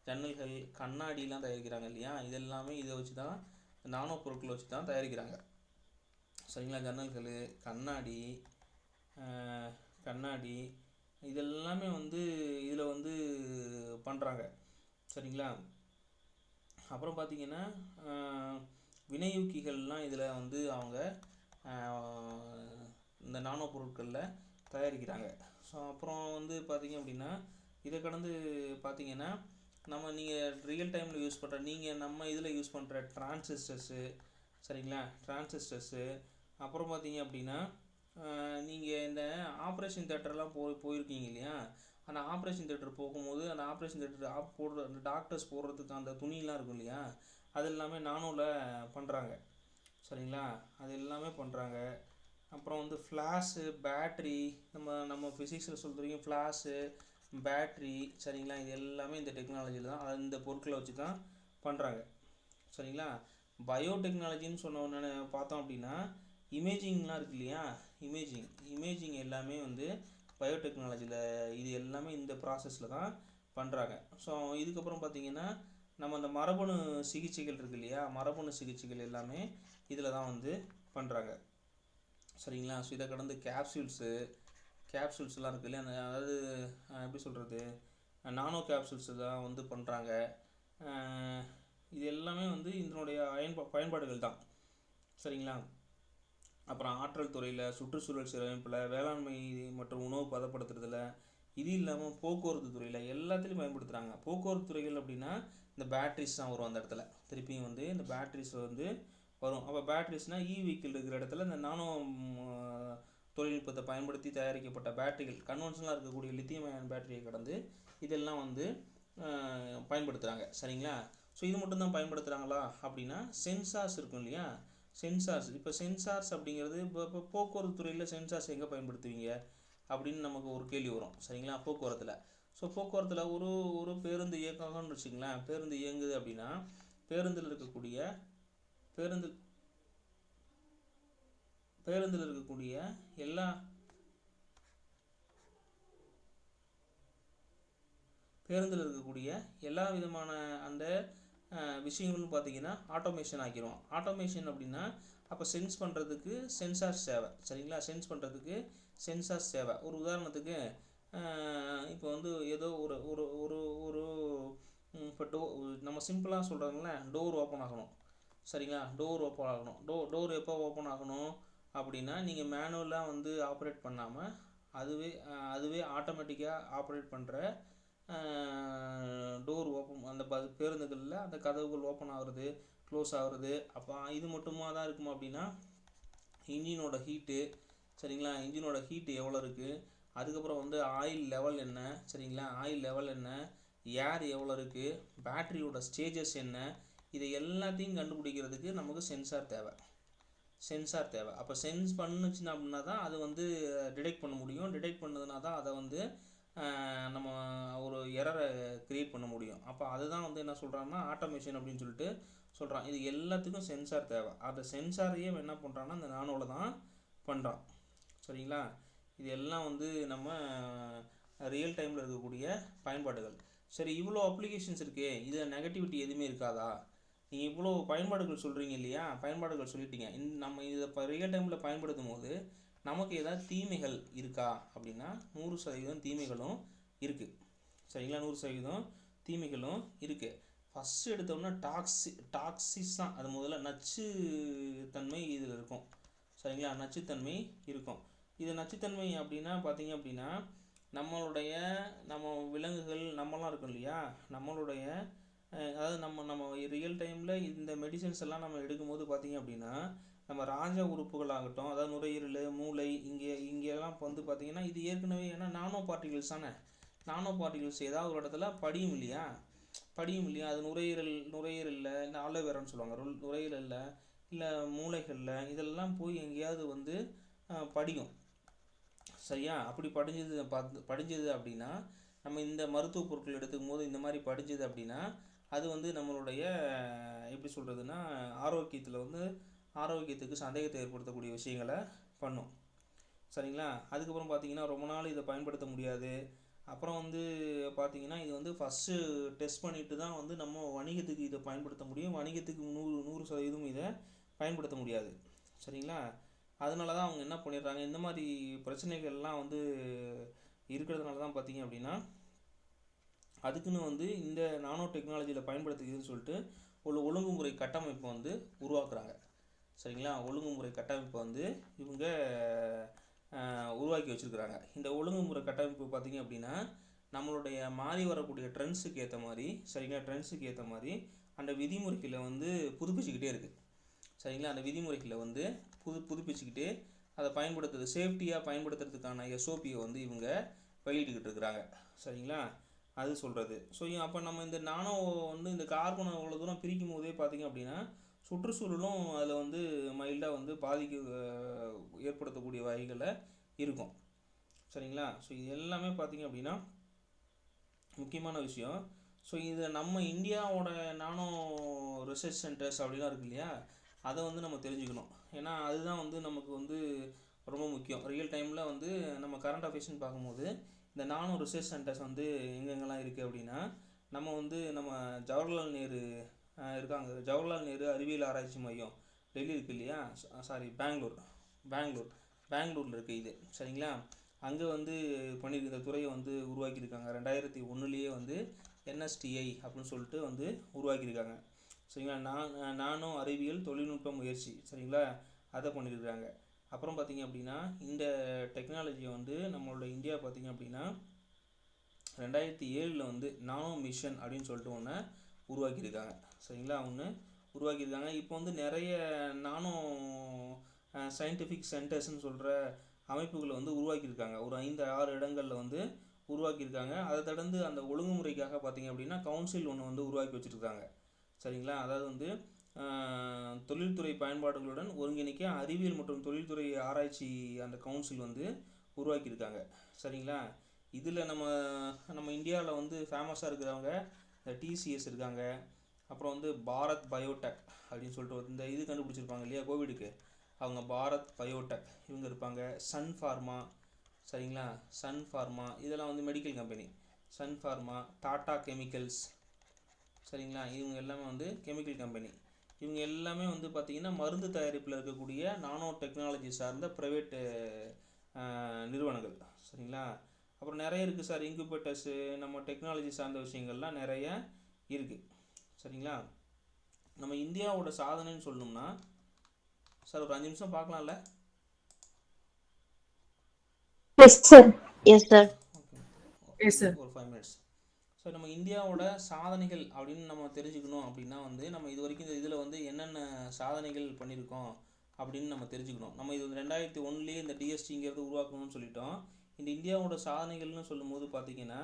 ஜன்னல்கள் கண்ணாடிலாம் தயாரிக்கிறாங்க இல்லையா, இதெல்லாமே இதை வச்சு தான் நானோ பொருட்களை வச்சு தான் தயாரிக்கிறாங்க. சரிங்களா, ஜன்னல்கள் கண்ணாடி இதெல்லாமே வந்து இதில் வந்து பண்ணுறாங்க. சரிங்களா, அப்புறம் பார்த்திங்கன்னா வினையூக்கிகள்லாம் இதில் வந்து அவங்க இந்த நானோ பொருட்களில் தயாரிக்கிறாங்க. ஸோ அப்புறம் வந்து பார்த்திங்க அப்படின்னா இதை கடந்து பார்த்திங்கன்னா நீங்கள் ரியல் டைமில் யூஸ் பண்ணுற நம்ம இதில் யூஸ் பண்ணுற டிரான்சிஸ்டர்ஸு, சரிங்களா, அப்புறம் பார்த்திங்க அப்படின்னா நீங்கள் இந்த ஆப்ரேஷன் தியேட்டர்லாம் போயிருக்கீங்க இல்லையா, அந்த ஆப்ரேஷன் தியேட்டர் போகும்போது அந்த ஆப்ரேஷன் தியேட்டர் போடுற அந்த டாக்டர்ஸ் போடுறதுக்கு அந்த துணிலாம் இருக்கும் இல்லையா, அது எல்லாமே நானோவில் பண்ணுறாங்க. சரிங்களா, அது எல்லாமே பண்ணுறாங்க. அப்புறம் வந்து ஃப்ளாஷு, பேட்ரி, நம்ம ஃபிசிக்ஸில் சொல்கிறீங்க ஃப்ளாஷு, பேட்ரி, சரிங்களா, இது எல்லாமே இந்த டெக்னாலஜியில் தான், இந்த பொருட்களை வச்சு தான் பண்ணுறாங்க. சரிங்களா, பயோடெக்னாலஜின்னு சொன்ன பார்த்தோம் அப்படின்னா இமேஜிங்லாம் இருக்கு இல்லையா, இமேஜிங் எல்லாமே வந்து பயோடெக்னாலஜியில் இது எல்லாமே இந்த ப்ராசஸில் தான் பண்ணுறாங்க. ஸோ இதுக்கப்புறம் பார்த்திங்கன்னா நம்ம அந்த மரபணு சிகிச்சைகள் இருக்குது இல்லையா, மரபணு சிகிச்சைகள் எல்லாமே இதில் தான் வந்து பண்ணுறாங்க. சரிங்களா, ஸோ இதை கடந்து கேப்சூல்ஸ்லாம் இருக்குது இல்லையா, அதாவது எப்படி சொல்கிறது நானோ கேப்சூல்ஸ் தான் வந்து பண்ணுறாங்க. இது எல்லாமே வந்து இதனுடைய பயன்பாடுகள் தான். சரிங்களா, அப்புறம் ஆற்றல் துறையில், சுற்றுச்சூழல் சீரமைப்பில், வேளாண்மை மற்றும் உணவு பதப்படுத்துறதுல, இது இல்லாமல் போக்குவரத்து துறையில் எல்லாத்துலேயும் பயன்படுத்துகிறாங்க. போக்குவரத்து துறைகள் அப்படின்னா இந்த பேட்ரிஸ் தான் வரும் அந்த இடத்துல, திருப்பியும் வந்து இந்த பேட்ரிஸ் வந்து வரும். அப்போ பேட்ரிஸ்னால் வெஹிக்கிள் இருக்கிற இடத்துல இந்த நானோ தொழில்நுட்பத்தை பயன்படுத்தி தயாரிக்கப்பட்ட பேட்டரிகள், கன்வென்ஷனலாக இருக்கக்கூடிய லித்தியம் அயன் பேட்டரியை கடந்து இதெல்லாம் வந்து பயன்படுத்துகிறாங்க. சரிங்களா, ஸோ இது மட்டும்தான் பயன்படுத்துகிறாங்களா அப்படின்னா சென்சார்ஸ் இருக்கும் இல்லையா, இப்போ சென்சார்ஸ் அப்படிங்கிறது இப்போ போக்குவரத்து துறையில் சென்சார்ஸ் எங்கே பயன்படுத்துவீங்க அப்படின்னு நமக்கு ஒரு கேள்வி வரும். சரிங்களா, போக்குவரத்தில். ஸோ போக்குவரத்தில் ஒரு ஒரு பேருந்து இயக்கம்னு வச்சுங்களேன், பேருந்து இயங்குது அப்படின்னா பேருந்தில் இருக்கக்கூடிய பேருந்து பேருந்தில் இருக்கக்கூடிய எல்லா பேருந்தில் இருக்கக்கூடிய எல்லா விதமான அந்த விஷயங்கள்னு பார்த்தீங்கன்னா ஆட்டோமேஷன் ஆக்கிடுவோம். ஆட்டோமேஷன் அப்படின்னா அப்போ சென்ஸ் பண்ணுறதுக்கு சென்சார்ஸ் தேவை. சரிங்களா, சென்ஸ் பண்ணுறதுக்கு சென்சார்ஸ் தேவை. ஒரு உதாரணத்துக்கு இப்போ வந்து ஏதோ ஒரு ஒரு ஒரு ஒரு இப்போ நம்ம சிம்பிளாக சொல்கிறாங்களே, டோர் ஓப்பன் ஆகணும். சரிங்களா, டோர் ஓப்பன் ஆகணும். டோர் எப்போ ஓப்பன் ஆகணும் அப்படின்னா நீங்கள் மேனுவலாக வந்து ஆப்ரேட் பண்ணாமல் அதுவே ஆட்டோமேட்டிக்காக ஆப்ரேட் பண்ணுற டோர் ஓப்பன் அந்த பேருந்துகளில் அந்த கதவுகள் ஓப்பன் ஆகுறது, க்ளோஸ் ஆகுறது. அப்போ இது மட்டுமா தான் இருக்குமா அப்படின்னா இன்ஜினோட ஹீட்டு, சரிங்களா, இன்ஜினோட ஹீட்டு எவ்வளோ இருக்குது, அதுக்கப்புறம் வந்து ஆயில் லெவல் என்ன, சரிங்களா, ஆயில் லெவல் என்ன, ஏர் எவ்வளோ இருக்குது, பேட்டரியோட ஸ்டேஜஸ் என்ன, இதை எல்லாத்தையும் கண்டுபிடிக்கிறதுக்கு நமக்கு சென்சார் தேவை. அப்போ சென்ஸ் பண்ணுச்சுன்னா அப்படின்னா தான் அது வந்து டிடெக்ட் பண்ண முடியும். டிடெக்ட் பண்ணதுனா தான் அதை வந்து நம்ம ஒரு எரரை க்ரியேட் பண்ண முடியும். அப்போ அதுதான் வந்து என்ன சொல்கிறாங்கன்னா ஆட்டோமேஷன் அப்படின்னு சொல்லிட்டு சொல்கிறான். இது எல்லாத்துக்கும் சென்சார் தேவை. அந்த சென்சாரையே என்ன பண்ணுறான்னா இந்த நானோவில் தான் பண்ணுறான். சரிங்களா, இது எல்லாம் வந்து நம்ம ரியல் டைமில் இருக்கக்கூடிய பயன்பாடுகள். சரி, இவ்வளோ அப்ளிகேஷன்ஸ் இருக்கே, இதில் நெகட்டிவிட்டி எதுவுமே இருக்காதா? நீங்கள் இவ்வளோ பயன்பாடுகள் சொல்கிறீங்க இல்லையா, பயன்பாடுகள் சொல்லிட்டீங்க. நம்ம இதை இப்போ ரியல் டைமில் பயன்படுத்தும் போது நமக்கு ஏதாவது தீமைகள் இருக்கா அப்படின்னா 100% தீமைகளும் இருக்குது. சரிங்களா, 100% தீமைகளும் இருக்குது. ஃபஸ்ட்டு எடுத்தோம்னா டாக்ஸிஸ் தான். அது முதல்ல நச்சுத்தன்மை இதில் இருக்கும். சரிங்களா, நச்சுத்தன்மை இருக்கும். இது நச்சுத்தன்மை அப்படின்னா பார்த்தீங்க அப்படின்னா நம்ம விலங்குகள் நம்மலாம் இருக்கும் இல்லையா, நம்மளுடைய அதாவது நம்ம ரியல் டைமில் இந்த மெடிசன்ஸ் எல்லாம் நம்ம எடுக்கும்போது பார்த்தீங்க அப்படின்னா நம்ம ராஜ உறுப்புகள் ஆகட்டும், அதாவது நுரையீரல், மூளை, இங்கெல்லாம் இப்போ வந்து பார்த்தீங்கன்னா இது ஏற்கனவே ஏன்னா நானோ பார்ட்டிகல்ஸ் தானே. நானோ பார்ட்டிகல்ஸ் ஏதாவது ஒரு இடத்துல படியும் இல்லையா, அது நுரையீரலில் இல்லை ஆலோவேரான்னு சொல்லுவாங்க, நுரையீரலில் இல்லை மூளைகளில் இதெல்லாம் போய் எங்கேயாவது வந்து படியும். சரியா, அப்படி படிஞ்சது அப்படின்னா நம்ம இந்த மருத்துவ பொருட்கள் எடுத்துக்கும் போது இந்த மாதிரி படிஞ்சது அப்படின்னா அது வந்து நம்மளுடைய எப்படி சொல்கிறதுனா ஆரோக்கியத்துக்கு சந்தேகத்தை ஏற்படுத்தக்கூடிய விஷயங்களை பண்ணும். சரிங்களா, அதுக்கப்புறம் பார்த்தீங்கன்னா ரொம்ப நாள் இதை பயன்படுத்த முடியாது. அப்புறம் வந்து பார்த்தீங்கன்னா இது வந்து ஃபஸ்ட்டு டெஸ்ட் பண்ணிட்டு தான் வந்து நம்ம வணிகத்துக்கு இதை பயன்படுத்த முடியும். வணிகத்துக்கு 100% இதை பயன்படுத்த முடியாது. சரிங்களா, அதனால தான் அவங்க என்ன பண்ணிடுறாங்க, இந்த மாதிரி பிரச்சனைகள்லாம் வந்து இருக்கிறதுனால தான் பார்த்தீங்க அப்படின்னா அதுக்குன்னு வந்து இந்த நானோ டெக்னாலஜியில் பயன்படுத்துகிறதுன்னு சொல்லிட்டு ஒரு ஒழுங்குமுறை கட்டமைப்பை வந்து உருவாக்குறாங்க. சரிங்களா, ஒழுங்குமுறை கட்டமைப்பை வந்து இவங்க உருவாக்கி வச்சுருக்குறாங்க. இந்த ஒழுங்குமுறை கட்டமைப்பு பார்த்திங்க அப்படின்னா நம்மளுடைய மாறி வரக்கூடிய ட்ரெண்ட்ஸுக்கு ஏற்ற மாதிரி, சரிங்களா, ட்ரெண்ட்ஸுக்கு ஏற்ற மாதிரி அந்த விதிமுறைகளை வந்து புதுப்பிச்சுக்கிட்டே இருக்குது. சரிங்களா, அந்த விதிமுறைகளை வந்து புதுப்பிச்சுக்கிட்டு அதை சேஃப்டியாக பயன்படுத்துறதுக்கான எஸ்ஓபியை வந்து இவங்க வெளியிட்டுக்கிட்டு இருக்கிறாங்க. சரிங்களா, அது சொல்கிறது. ஸோ அப்போ நம்ம இந்த நானோ வந்து இந்த கார்பனை அவ்வளோ தூரம் பிரிக்கும் போதே பார்த்திங்க அப்படின்னா சுற்றுச்சூழலும் அதில் வந்து மைல்டாக வந்து ஏற்படுத்தக்கூடிய வகைகளில் இருக்கும். சரிங்களா, ஸோ இது எல்லாமே பார்த்திங்க அப்படின்னா முக்கியமான விஷயம். ஸோ இது நம்ம இந்தியாவோட நானோ ரிசர்ச் சென்டர்ஸ் அப்படிலாம் இருக்கு இல்லையா, அதை வந்து நம்ம தெரிஞ்சுக்கணும். ஏன்னா அதுதான் வந்து நமக்கு வந்து ரொம்ப முக்கியம். ரியல் டைமில் வந்து நம்ம கரண்ட் அஃபேர்ஸ்னு பார்க்கும்போது இந்த நானோ ரிசர்ச் சென்டர்ஸ் வந்து எங்கெங்கெல்லாம் இருக்குது அப்படின்னா நம்ம ஜவஹர்லால் நேரு இருக்காங்க, ஜவஹர்லால் நேரு அறிவியல் ஆராய்ச்சி மையம் டெல்லி இருக்குது இல்லையா, சாரி பெங்களூரில் இருக்குது இது. சரிங்களா, அங்கே வந்து இந்த துறையை வந்து உருவாக்கியிருக்காங்க. 2001 வந்து NSTI அப்படின்னு சொல்லிட்டு வந்து உருவாக்கியிருக்காங்க. சரிங்களா, நானோ அறிவியல் தொழில்நுட்ப முயற்சி, சரிங்களா, அதை பண்ணியிருக்காங்க. அப்புறம் பார்த்திங்க அப்படின்னா இந்த டெக்னாலஜியை வந்து நம்மளோட இந்தியா பார்த்திங்க அப்படின்னா 2007 வந்து நானோ மிஷன் அப்படின்னு சொல்லிட்டு ஒன்று உருவாக்கியிருக்காங்க. சரிங்களா, உருவாக்கியிருக்காங்க. இப்போ வந்து நிறைய நானோ சயின்டிஃபிக் சென்டர்ஸ்ன்னு சொல்கிற அமைப்புகளை வந்து உருவாக்கியிருக்காங்க. ஒரு 5-6 இடங்களில் வந்து உருவாக்கியிருக்காங்க. அதை தொடர்ந்து அந்த ஒழுங்குமுறைக்காக பார்த்திங்க அப்படின்னா கவுன்சில் ஒன்று வந்து உருவாக்கி வச்சுருக்காங்க. சரிங்களா, அதாவது வந்து தொழில்துறை பயன்பாடுகளுடன் ஒருங்கிணைக்க அறிவியல் மற்றும் தொழில்துறை ஆராய்ச்சி அந்த கவுன்சில் வந்து உருவாக்கியிருக்காங்க. சரிங்களா, இதில் நம்ம நம்ம இந்தியாவில் வந்து ஃபேமஸாக இருக்கிறவங்க இந்த டிசிஎஸ் இருக்காங்க, அப்புறம் வந்து பாரத் பயோடெக் அப்படின்னு சொல்லிட்டு இந்த இது கண்டுபிடிச்சிருப்பாங்க இல்லையா கோவிடுக்கு, அவங்க பாரத் பயோடெக் இவங்க இருப்பாங்க. சன் ஃபார்மா, சரிங்களா, சன் ஃபார்மா இதெல்லாம் வந்து medical company. Sun Pharma, Tata Chemicals, சரிங்களா, இவங்க எல்லாமே வந்து கெமிக்கல் கம்பெனி. இவங்க எல்லாமே வந்து பார்த்திங்கன்னா மருந்து தயாரிப்பில் இருக்கக்கூடிய நானோ டெக்னாலஜி சார்ந்த ப்ரைவேட்டு நிறுவனங்கள், சரிங்களா. அப்புறம் நிறைய இருக்குது சார், இன்குபேட்டர்ஸு, நம்ம டெக்னாலஜி சார்ந்த விஷயங்கள்லாம் நிறைய இருக்குது, சரிங்களா. நம்ம இந்தியாவோட சாதனைன்னு சொல்லணும்னா சார் ஒரு 5 நிமிஷம் பார்க்கலாம்ல? Yes sir. Yes sir. Yes, sir. ஒரு 5 மினிட்ஸ். ஸோ நம்ம இந்தியாவோட சாதனைகள் அப்படின்னு நம்ம தெரிஞ்சுக்கணும் அப்படின்னா வந்து நம்ம இது வரைக்கும் இந்த இதில் வந்து என்னென்ன சாதனைகள் பண்ணியிருக்கோம் அப்படின்னு நம்ம தெரிஞ்சுக்கணும். நம்ம இது 2001 இந்த டிஎஸ்டிங்கிறது உருவாக்கணும்னு சொல்லிட்டோம். இந்த இந்தியாவோட சாதனைகள்னு சொல்லும்போது பார்த்திங்கன்னா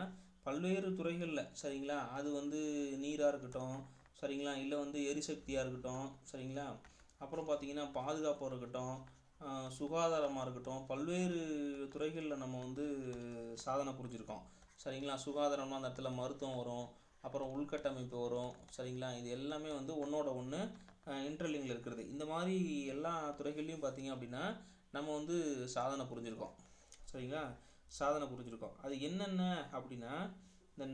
பல்வேறு துறைகளில், சரிங்களா, அது வந்து நீராக இருக்கட்டும், சரிங்களா, இல்லை வந்து எரிசக்தியாக இருக்கட்டும், சரிங்களா, அப்புறம் பார்த்திங்கன்னா பாதுகாப்பாக இருக்கட்டும், சுகாதாரமாக இருக்கட்டும், பல்வேறு துறைகளில் நம்ம வந்து சாதனை புரிஞ்சிருக்கோம், சரிங்களா. சுகாதாரம்னா அந்த இடத்துல மருத்துவம் வரும், அப்புறம் உள்கட்டமைப்பு வரும், சரிங்களா. இது எல்லாமே வந்து ஒன்றோட ஒன்று இன்டர்லிங்கில் இருக்கிறது. இந்த மாதிரி எல்லா துறைகள்லையும் பார்த்திங்க அப்படின்னா நம்ம வந்து சாதனை புரிஞ்சிருக்கோம், சரிங்களா, சாதனை புரிஞ்சிருக்கோம். அது என்னென்ன அப்படின்னா இந்த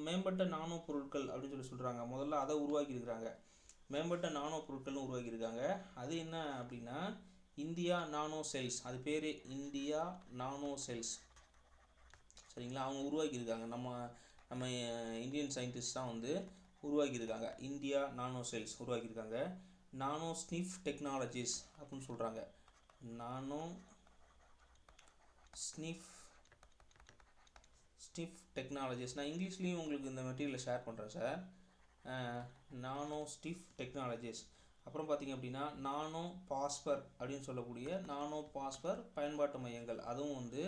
மேம்பட்ட நானோ பொருட்கள் அப்படின்னு சொல்கிறாங்க. முதல்ல அதை உருவாக்கியிருக்கிறாங்க, மேம்பட்ட நானோ பொருட்கள்னு உருவாக்கியிருக்காங்க. அது என்ன அப்படின்னா இந்தியா நானோ செல்ஸ், அது பேர் இந்தியா நானோ செல்ஸ், சரிங்களா. அவங்க உருவாக்கியிருக்காங்க, நம்ம இந்தியன் சயின்டிஸ்ட் தான் வந்து உருவாக்கியிருக்காங்க. இந்தியா நானோ செல்ஸ் உருவாக்கியிருக்காங்க. நானோ ஸ்னிஃப் டெக்னாலஜிஸ் அப்படின்னு சொல்கிறாங்க. நானோ ஸ்னிஃப் டெக்னாலஜிஸ். நான் இங்கிலீஷ்லேயும் உங்களுக்கு இந்த மெட்டீரியலை ஷேர் பண்ணுறேன் சார். நானோ ஸ்டிஃப் டெக்னாலஜிஸ். அப்புறம் பார்த்திங்க அப்படின்னா நானோ பாஸ்பர் அப்படின்னு சொல்லக்கூடிய நானோ பாஸ்பர் பயன்பாட்டு மையங்கள், அதுவும் வந்து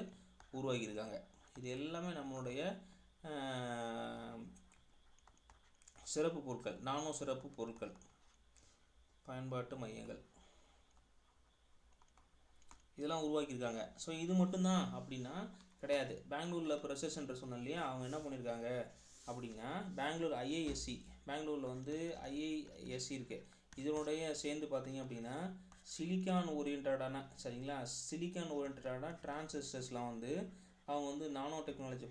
உருவாக்கியிருக்காங்க. இது எல்லாமே நம்மளுடைய சிறப்பு பொருட்கள், நானோ சிறப்பு பொருட்கள் பயன்பாட்டு மையங்கள், இதெல்லாம் உருவாக்கியிருக்காங்க. ஸோ இது மட்டும்தான் அப்படின்னா கிடையாது. பெங்களூரில் இப்போ ரிசர்ச் சென்டர் சொன்னேன் இல்லையா, அவங்க என்ன பண்ணியிருக்காங்க அப்படின்னா பெங்களூர் ஐஐஎஸ்சி, பெங்களூரில் வந்து ஐஐஎஸ்சி இருக்குது, இதனுடைய சேர்ந்து பார்த்தீங்க அப்படின்னா சிலிக்கான் ஓரியன்டான, சரிங்களா, சிலிக்கான் ஓரியன்டான டிரான்சிஸ்டர்ஸ்லாம் வந்து அவங்க வந்து நானோ டெக்னாலஜி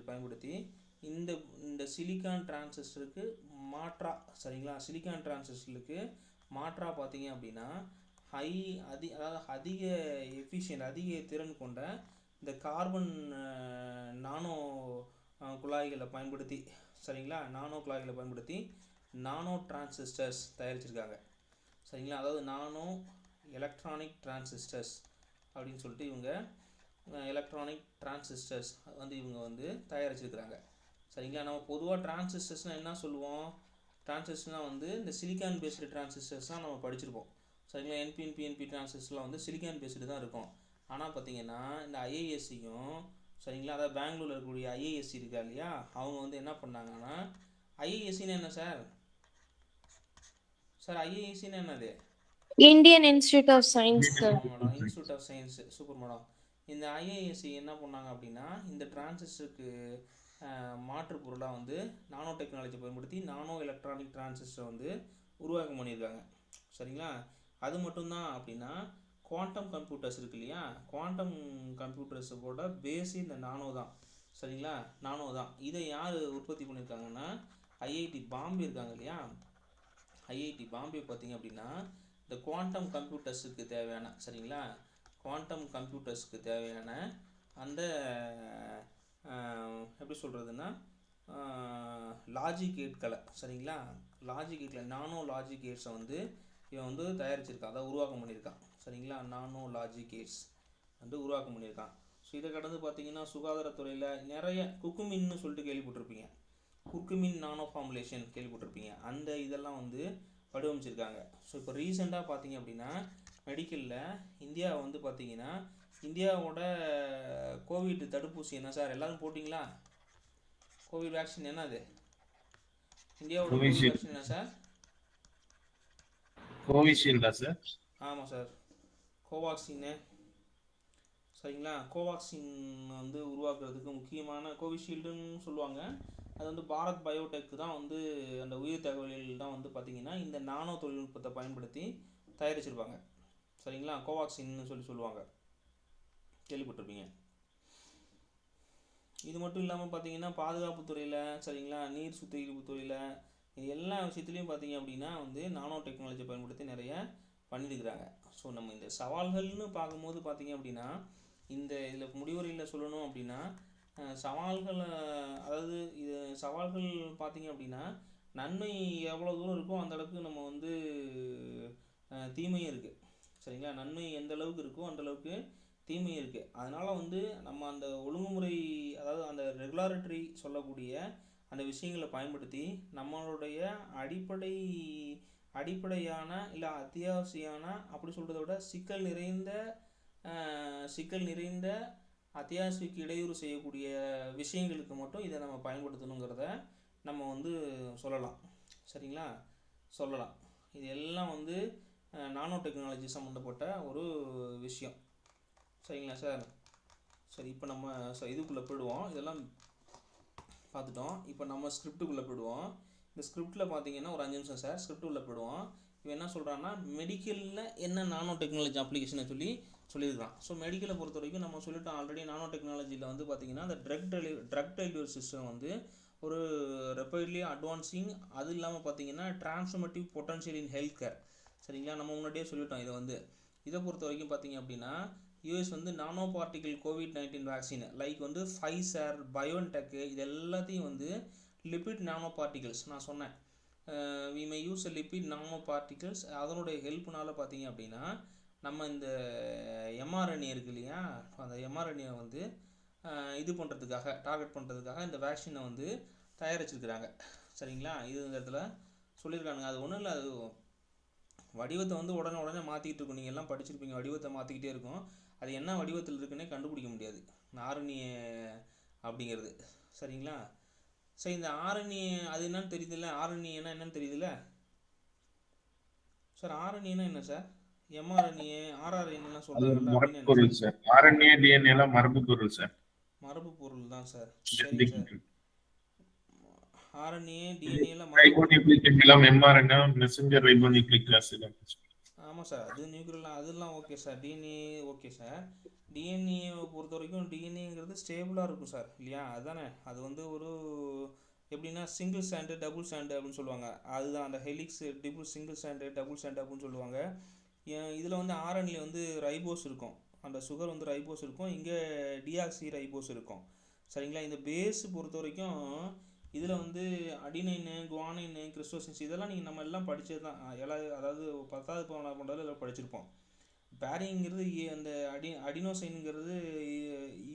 பயன்படுத்தி இந்த சிலிக்கான் டிரான்சிஸ்டருக்கு மாற்றா, சரிங்களா, சிலிக்கான் டிரான்சிஸ்டருக்கு மாற்றா பார்த்தீங்க அப்படின்னா அதாவது அதிக எஃபிஷியன்ட், அதிக திறன் கொண்ட இந்த கார்பன் நானோ குழாய்களை பயன்படுத்தி, சரிங்களா, நானோ குழாய்களை பயன்படுத்தி நானோ டிரான்சிஸ்டர்ஸ் தயாரிச்சிருக்காங்க, சரிங்களா. அதாவது நானோ எலக்ட்ரானிக் டிரான்சிஸ்டர்ஸ் அப்படின்னு சொல்லிட்டு இவங்க எலக்ட்ரானிக் டிரான்சிஸ்டர்ஸ் வந்து இவங்க வந்து தயாரிச்சிருக்கிறாங்க, சரிங்களா. நம்ம பொதுவாக டிரான்சிஸ்டர்ஸ்னால் என்ன சொல்லுவோம், டிரான்சிஸ்டர்னால் வந்து இந்த சிலிக்கான் பேஸ்டு டிரான்சிஸ்டர்ஸ் தான் நம்ம படிச்சிருப்போம், சரிங்களா. என்பிஎன் பிஎன்பி டிரான்சிஸ்டர்லாம் வந்து சிலிக்கான் பேஸ்டு தான் இருக்கும். ஆனால் பார்த்தீங்கன்னா இந்த ஐஐஎஸ்சியும், சரிங்களா, அதாவது பெங்களூரில் இருக்கக்கூடிய ஐஐஎஸ்சி இருக்கா இல்லையா, அவங்க வந்து என்ன பண்ணாங்கன்னா ஐஐஎஸ்சின்னு என்ன சார்? சார் ஐஐஎஸ்சின்னு என்னது? Indian institute of science sir. Madam, institute of science, super madam. இந்த ஐஐஎஸ்சி என்ன பண்ணாங்க அப்படின்னா இந்த டிரான்சிஸ்டருக்கு மாற்று பொருளாக வந்து நானோ டெக்னாலஜி பயன்படுத்தி நானோ எலக்ட்ரானிக் டிரான்சிஸ்டர் வந்து உருவாக்கம் பண்ணியிருக்காங்க, சரிங்களா. அது மட்டும்தான் அப்படின்னா குவாண்டம் கம்ப்யூட்டர்ஸ் இருக்கு இல்லையா, குவாண்டம் கம்ப்யூட்டர்ஸோட பேஸு இந்த நானோ தான், சரிங்களா, நானோ தான். இதை யார் உற்பத்தி பண்ணியிருக்காங்கன்னா ஐஐடி பாம்பே இருக்காங்க இல்லையா, ஐஐடி பாம்பே பார்த்திங்க அப்படின்னா இந்த குவாண்டம் கம்ப்யூட்டர்ஸுக்கு தேவையான, சரிங்களா, குவாண்டம் கம்ப்யூட்டர்ஸுக்கு தேவையான அந்த எப்படி சொல்கிறதுன்னா லாஜிக் கேட்களை, சரிங்களா, லாஜிக் கேட்டில் நானோ லாஜிக் கேட்ஸை வந்து இவன் வந்து தயாரிச்சிருக்கான், அதை உருவாக்கம் பண்ணியிருக்கான், சரிங்களா. நானோ லாஜிக் கேட்ஸ் வந்து உருவாக்கம் பண்ணியிருக்கான். ஸோ இதை கடந்து பார்த்தீங்கன்னா சுகாதாரத்துறையில் நிறைய குக்குமின்னு சொல்லிட்டு கேள்விப்பட்டிருப்பீங்க, குக்குமின் நானோ ஃபார்முலேஷன் கேள்விப்பட்டிருப்பீங்க, அந்த இதெல்லாம் வந்து வடிவமைச்சிருக்காங்க. ஸோ இப்போ ரீசெண்டாக பார்த்தீங்க அப்படின்னா மெடிக்கலில் இந்தியா வந்து பார்த்தீங்கன்னா இந்தியாவோட கோவிட் தடுப்பூசி என்ன சார், எல்லோரும் போட்டிங்களா? கோவிட் வேக்சின் என்னது? இந்தியாவோட கோவிட் வேக்சின் என்ன சார்? கோவிஷீல்டா சார்? ஆமாம் சார், கோவாக்சின்னு, சரிங்களா. கோவாக்சின் வந்து உருவாக்குறதுக்கு முக்கியமான கோவிஷீல்டுன்னு சொல்லுவாங்க. அது வந்து பாரத் பயோடெக் தான் வந்து அந்த உயிர் தகவல்கள் தான் வந்து பார்த்திங்கன்னா இந்த நானோ தொழில்நுட்பத்தை பயன்படுத்தி தயாரிச்சிருப்பாங்க. சரிங்களா. கோவாக்சின்னு சொல்லுவாங்க, கேள்விப்பட்டிருப்பீங்க. இது மட்டும் இல்லாமல் பார்த்தீங்கன்னா பாதுகாப்பு துறையில், சரிங்களா, நீர் சுத்திகரிப்பு துறையில், இது எல்லா விஷயத்துலையும் பார்த்தீங்க அப்படின்னா வந்து நானோ டெக்னாலஜி பயன்படுத்தி நிறைய பண்ணியிருக்கிறாங்க. ஸோ நம்ம இந்த சவால்கள்னு பார்க்கும்போது பார்த்தீங்க அப்படின்னா இந்த இதில் முடிவுரையில் சொல்லணும் அப்படின்னா சவால்களை, அதாவது இது சவால்கள் பார்த்தீங்க அப்படின்னா நன்மை எவ்வளோ தூரம் இருக்கோ அந்த அளவுக்கு நம்ம வந்து தீமையும் இருக்குது. சரிங்களா. நன்மை எந்த அளவுக்கு இருக்கோ அந்த அளவுக்கு தீமை இருக்குது. அதனால் வந்து நம்ம அந்த ஒழுங்குமுறை, அதாவது அந்த ரெகுலாரிட்டரி சொல்லக்கூடிய அந்த விஷயங்களை பயன்படுத்தி நம்மளுடைய அடிப்படையான இல்லை அத்தியாவசியான, அப்படி சொல்கிறத விட சிக்கல் நிறைந்த அத்தியாவசியக்கு இடையூறு செய்யக்கூடிய விஷயங்களுக்கு மட்டும் இதை நம்ம பயன்படுத்தணுங்கிறத நம்ம வந்து சொல்லலாம். சரிங்களா, சொல்லலாம். இது எல்லாம் வந்து நானோ டெக்னாலஜி சம்மந்தப்பட்ட ஒரு விஷயம். சரிங்களா சார். சரி, இப்போ நம்ம இதுக்குள்ளே போயிடுவோம். இதெல்லாம் பார்த்துட்டோம். இப்போ நம்ம ஸ்கிரிப்டுக்குள்ளே போயிடுவோம். இந்த ஸ்கிரிப்டில் பார்த்தீங்கன்னா ஒரு 5 நிமிஷம் சார், ஸ்கிரிப்டுக்குள்ளே போயிடுவோம். இவன் என்ன சொல்கிறான்னா மெடிக்கலில் என்ன நானோ டெக்னாலஜி அப்ளிகேஷனை சொல்லியிருக்கான். ஸோ மெடிக்கலை பொறுத்த வரைக்கும் நம்ம சொல்லிட்டோம் ஆல்ரெடி. நானோ டெக்னாலஜியில் வந்து பார்த்திங்கன்னா அந்த ட்ரக் டெலிவரி சிஸ்டம் வந்து ஒரு ரெப்பைட்லி அட்வான்சிங், அது இல்லாமல் பார்த்தீங்கன்னா டிரான்ஸ்ஃபர்மேட்டிவ் பொட்டன்ஷியல் இன் ஹெல்த் கேர். சரிங்களா. நம்ம முன்னாடியே சொல்லிட்டோம். இதை பொறுத்த வரைக்கும் பார்த்தீங்க அப்படின்னா யூஎஸ் வந்து nano particle COVID-19 vaccine like வந்து ஃபைசர், பயோன்டெக், இது எல்லாத்தையும் வந்து லிபிட் நானோ பார்ட்டிகல்ஸ் நான் சொன்னேன். We may use lipid nano particles. அதனுடைய ஹெல்ப்னால பார்த்தீங்க அப்படின்னா நம்ம இந்த எம்ஆர்என்ஏ இருக்கு இல்லையா, அந்த எம்ஆர்என்ஏ வந்து இது பண்ணுறதுக்காக, டார்கெட் பண்ணுறதுக்காக இந்த வேக்சினை வந்து தயாரிச்சிருக்கிறாங்க. சரிங்களா. இது இந்த இடத்துல சொல்லியிருக்கானுங்க. அது ஒன்றும் இல்லை, அது வடிவத்தை வந்து உடனே மாற்றிக்கிட்டு இருக்கும். நீங்கள் எல்லாம் படிச்சிருப்பீங்க, வடிவத்தை மாற்றிக்கிட்டே இருக்கும். அது என்ன வடிவத்தில் இருக்குன்னே கண்டுபிடிக்க முடியாது ஆர்என்ஏ அப்படிங்கிறது. சரிங்களா. சரி, இந்த ஆர்என்ஏ அது என்னன்னு தெரியுதுல்ல, ஆர்என்ஏனா என்னன்னு தெரியுதுல்ல சார். ஆர்என்ஏனா என்ன சார்? எம்ஆர்என்ஏ, ஆர்ஆர்என்ஏலாம் சொல்கிறாங்கல்ல, அப்படின்னு என்ன பொருள் சார்? ஆர்என்ஏ டிஎன்ஏ எல்லாம் மரபு பொருள் சார். மரபு பொருள் தான் சார். சரிங்க சார். ஆர்என்ஏ, டிஎன்ஏலாம் ரைபோநியூக்ளிக் எல்லாம் எம்ஆர்என்ஏ மெசஞ்சர் ரைபோநியூக்ளிக் ஆசிட். ஆமாம் சார், அது நியூக்ளியர், அதெல்லாம் okay sir. DNA okay sir. டிஎன்ஏவை பொறுத்த வரைக்கும் டிஎன்ஏங்கிறது ஸ்டேபிளாக இருக்கும் சார், இல்லையா? அதுதானே. அது வந்து ஒரு எப்படின்னா சிங்கிள் ஸ்டாண்டு, டபுள் ஸ்டாண்டு அப்படின்னு சொல்லுவாங்க. அதுதான் அந்த helix, single stand, double stand அப்படின்னு சொல்லுவாங்க. இதில் வந்து ஆர்என்ஏ வந்து ரைபோஸ் இருக்கும், அந்த சுகர் வந்து ரைபோஸ் இருக்கும், இங்கே டிஆக்சி ரைபோஸ் இருக்கும். சரிங்களா. இந்த பேஸ் பொறுத்த வரைக்கும் இதில் வந்து அடினைனு, குவானைனு, கிறிஸ்டோசின்ஸ், இதெல்லாம் நீங்கள் நம்ம எல்லாம் படித்தது தான். அதாவது 10வது 11வது எல்லாம் படிச்சிருப்போம். பேரிங்கிறது அந்த அடினோசைனுங்கிறது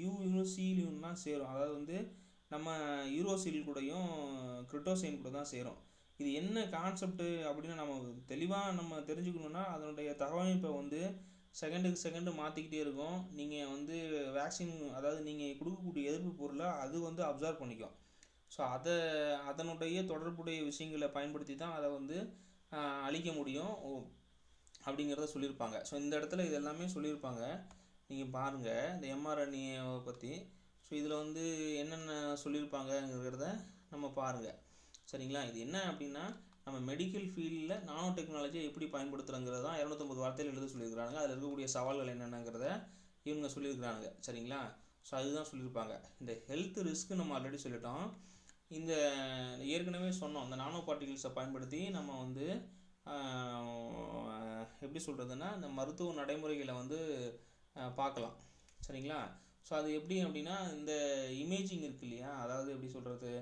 யூரோசிலும் தான் சேரும். அதாவது வந்து நம்ம யூரோசில் கூடயும் கிரிட்டோசைன் கூட தான் சேரும். இது என்ன கான்செப்ட் அப்படின்னு நம்ம தெளிவாக நம்ம தெரிஞ்சுக்கணுன்னா அதனுடைய தகவமைப்பை வந்து செகண்டுக்கு மாற்றிக்கிட்டே இருக்கும். நீங்கள் வந்து வேக்சின், அதாவது நீங்கள் கொடுக்கக்கூடிய எதிர்ப்பு பொருளை அது வந்து அப்சர்வ் பண்ணிக்கும். ஸோ அதனுடைய தொடர்புடைய விஷயங்களை பயன்படுத்தி தான் அதை வந்து அழிக்க முடியும் அப்படிங்கிறத சொல்லியிருப்பாங்க. ஸோ இந்த இடத்துல இது எல்லாமே சொல்லியிருப்பாங்க. நீங்கள் பாருங்கள் இந்த எம்ஆர்என்ஏவை பற்றி. ஸோ இதில் வந்து என்னென்ன சொல்லியிருப்பாங்கங்கிறத நம்ம பாருங்கள். சரிங்களா. இது என்ன அப்படின்னா நம்ம மெடிக்கல் ஃபீல்டில் நானோ டெக்னாலஜியை எப்படி பயன்படுத்துகிறோங்கிறது தான் 250 வார்த்தையில் எழுத சொல்லியிருக்கிறாங்க. அதில் இருக்கக்கூடிய சவால்கள் என்னென்னங்கிறத இவங்க சொல்லியிருக்கிறாங்க. சரிங்களா. ஸோ அதுதான் சொல்லியிருப்பாங்க. இந்த ஹெல்த் ரிஸ்க்கு நம்ம ஆல்ரெடி சொல்லிட்டோம். இந்த ஏற்கனவே சொன்னோம், இந்த நானோ பார்ட்டிகல்ஸை பயன்படுத்தி நம்ம வந்து எப்படி சொல்கிறதுன்னா இந்த மருத்துவ நடைமுறைகளை வந்து பார்க்கலாம். சரிங்களா. ஸோ அது எப்படி அப்படின்னா இந்த இமேஜிங் இருக்கு இல்லையா, அதாவது எப்படி சொல்கிறது,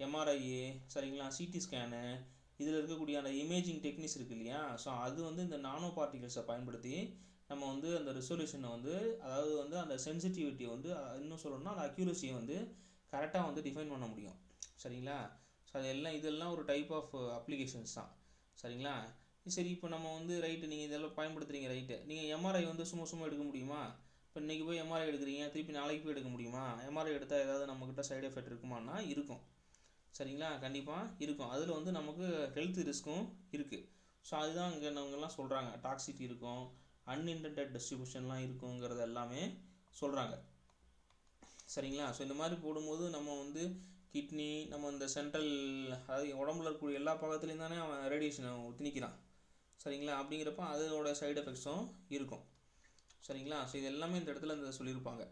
எம்ஆர்ஐஏ, சரிங்களா, சிடி ஸ்கேனு, இதில் இருக்கக்கூடிய அந்த இமேஜிங் டெக்னிக்ஸ் இருக்கு இல்லையா. ஸோ அது வந்து இந்த நானோ பார்ட்டிகல்ஸை பயன்படுத்தி நம்ம வந்து அந்த ரெசல்யூஷனை வந்து, அதாவது வந்து அந்த சென்சிட்டிவிட்டியை வந்து, இன்னும் சொல்லணும்னா அந்த அக்யூரஸியை வந்து கரெக்டாக வந்து டிஃபைன் பண்ண முடியும். சரிங்களா. ஸோ இதெல்லாம் ஒரு டைப் ஆஃப் அப்ளிகேஷன்ஸ் தான். சரிங்களா. சரி, இப்போ நம்ம வந்து ரைட்டு, நீங்கள் இதெல்லாம் பயன்படுத்துகிறீங்க, ரைட்டு. நீங்கள் எம்ஆர்ஐ வந்து சும்மா எடுக்க முடியுமா? இப்போ இன்றைக்கி போய் எம்ஆர்ஐ எடுக்கிறீங்க, திருப்பி நாளைக்கு போய் எடுக்க முடியுமா? எம்ஆர்ஐ எடுத்தால் ஏதாவது நம்மக்கிட்ட சைடு எஃபெக்ட் இருக்குமானா இருக்கும். சரிங்களா, கண்டிப்பாக இருக்கும். அதில் வந்து நமக்கு ஹெல்த் ரிஸ்க்கும் இருக்குது. ஸோ அதுதான் இங்கே நம்மங்கெல்லாம் சொல்கிறாங்க. டாக்ஸிட்டி இருக்கும், அன்இன்டென்டட் டிஸ்ட்ரிபியூஷன்லாம் இருக்குங்கிறது எல்லாமே சொல்கிறாங்க. சரிங்களா? ஸோ இந்த மாதிரி போடும்போது நம்ம வந்து கிட்னி, நம்ம இந்த சென்ட்ரல், அதாவது உடம்புல இருக்கக்கூடிய எல்லா பாகத்துலேயும் தானே அவன் ரேடியேஷனை திணிக்கிறான். சரிங்களா? அப்படிங்கிறப்ப அதோட சைடு எஃபெக்ட்ஸும் இருக்கும். சரிங்களா? ஸோ இது எல்லாமே இந்த இடத்துல இந்த சொல்லியிருப்பாங்க.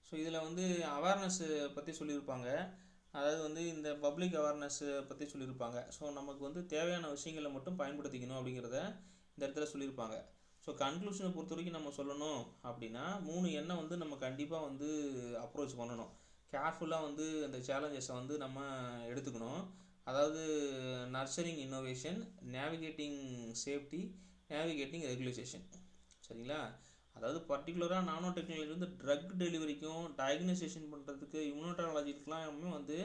ஸோ இதில் வந்து அவேர்னஸ்ஸு பற்றி சொல்லியிருப்பாங்க. அதாவது வந்து இந்த பப்ளிக் அவேர்னஸ்ஸு பற்றி சொல்லியிருப்பாங்க. ஸோ நமக்கு வந்து தேவையான விஷயங்களை மட்டும் பயன்படுத்திக்கணும் அப்படிங்கிறத இந்த இடத்துல சொல்லியிருப்பாங்க. ஸோ கன்க்ளூஷனை பொறுத்த வரைக்கும் நம்ம சொல்லணும் அப்படின்னா 3 எண்ணை வந்து நம்ம கண்டிப்பாக வந்து அப்ரோச் பண்ணணும். கேர்ஃபுல்லாக வந்து அந்த சேலஞ்சஸை வந்து நம்ம எடுத்துக்கணும். அதாவது nurturing innovation, navigating safety, navigating regulation. சரிங்களா? அதாவது பர்டிகுலராக நானோ டெக்னாலஜி வந்து ட்ரக் டெலிவரிக்கும் டயக்னைசேஷன் பண்ணுறதுக்கு இம்யூனோடாலஜிக்கெலாம் வந்து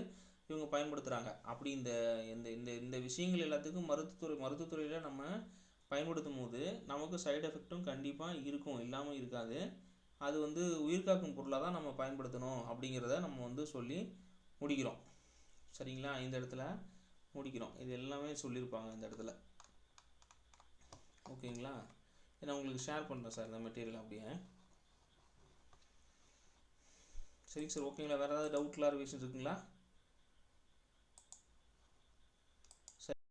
இவங்க பயன்படுத்துகிறாங்க. அப்படி இந்த இந்த இந்த இந்த விஷயங்கள் எல்லாத்துக்கும் மருத்துவத்துறையில் நம்ம பயன்படுத்தும் போது நமக்கு சைடு எஃபெக்ட்டும் கண்டிப்பாக இருக்கும், இல்லாமல் இருக்காது. அது வந்து உயிர்காக்கும் பொருளாக தான் நம்ம பயன்படுத்தணும் அப்படிங்கிறத நம்ம வந்து சொல்லி முடிக்கிறோம். சரிங்களா? இந்த இடத்துல முடிக்கிறோம். இது எல்லாமே சொல்லியிருப்பாங்க இந்த இடத்துல. ஓகேங்களா? நான் உங்களுக்கு ஷேர் பண்ணுறேன் சார் இந்த மெட்டீரியல் அப்படியே. சரிங்க சார், ஓகேங்களா? வேறு ஏதாவது டவுட் கிளாரிஃபிகேஷன் இருக்குங்களா?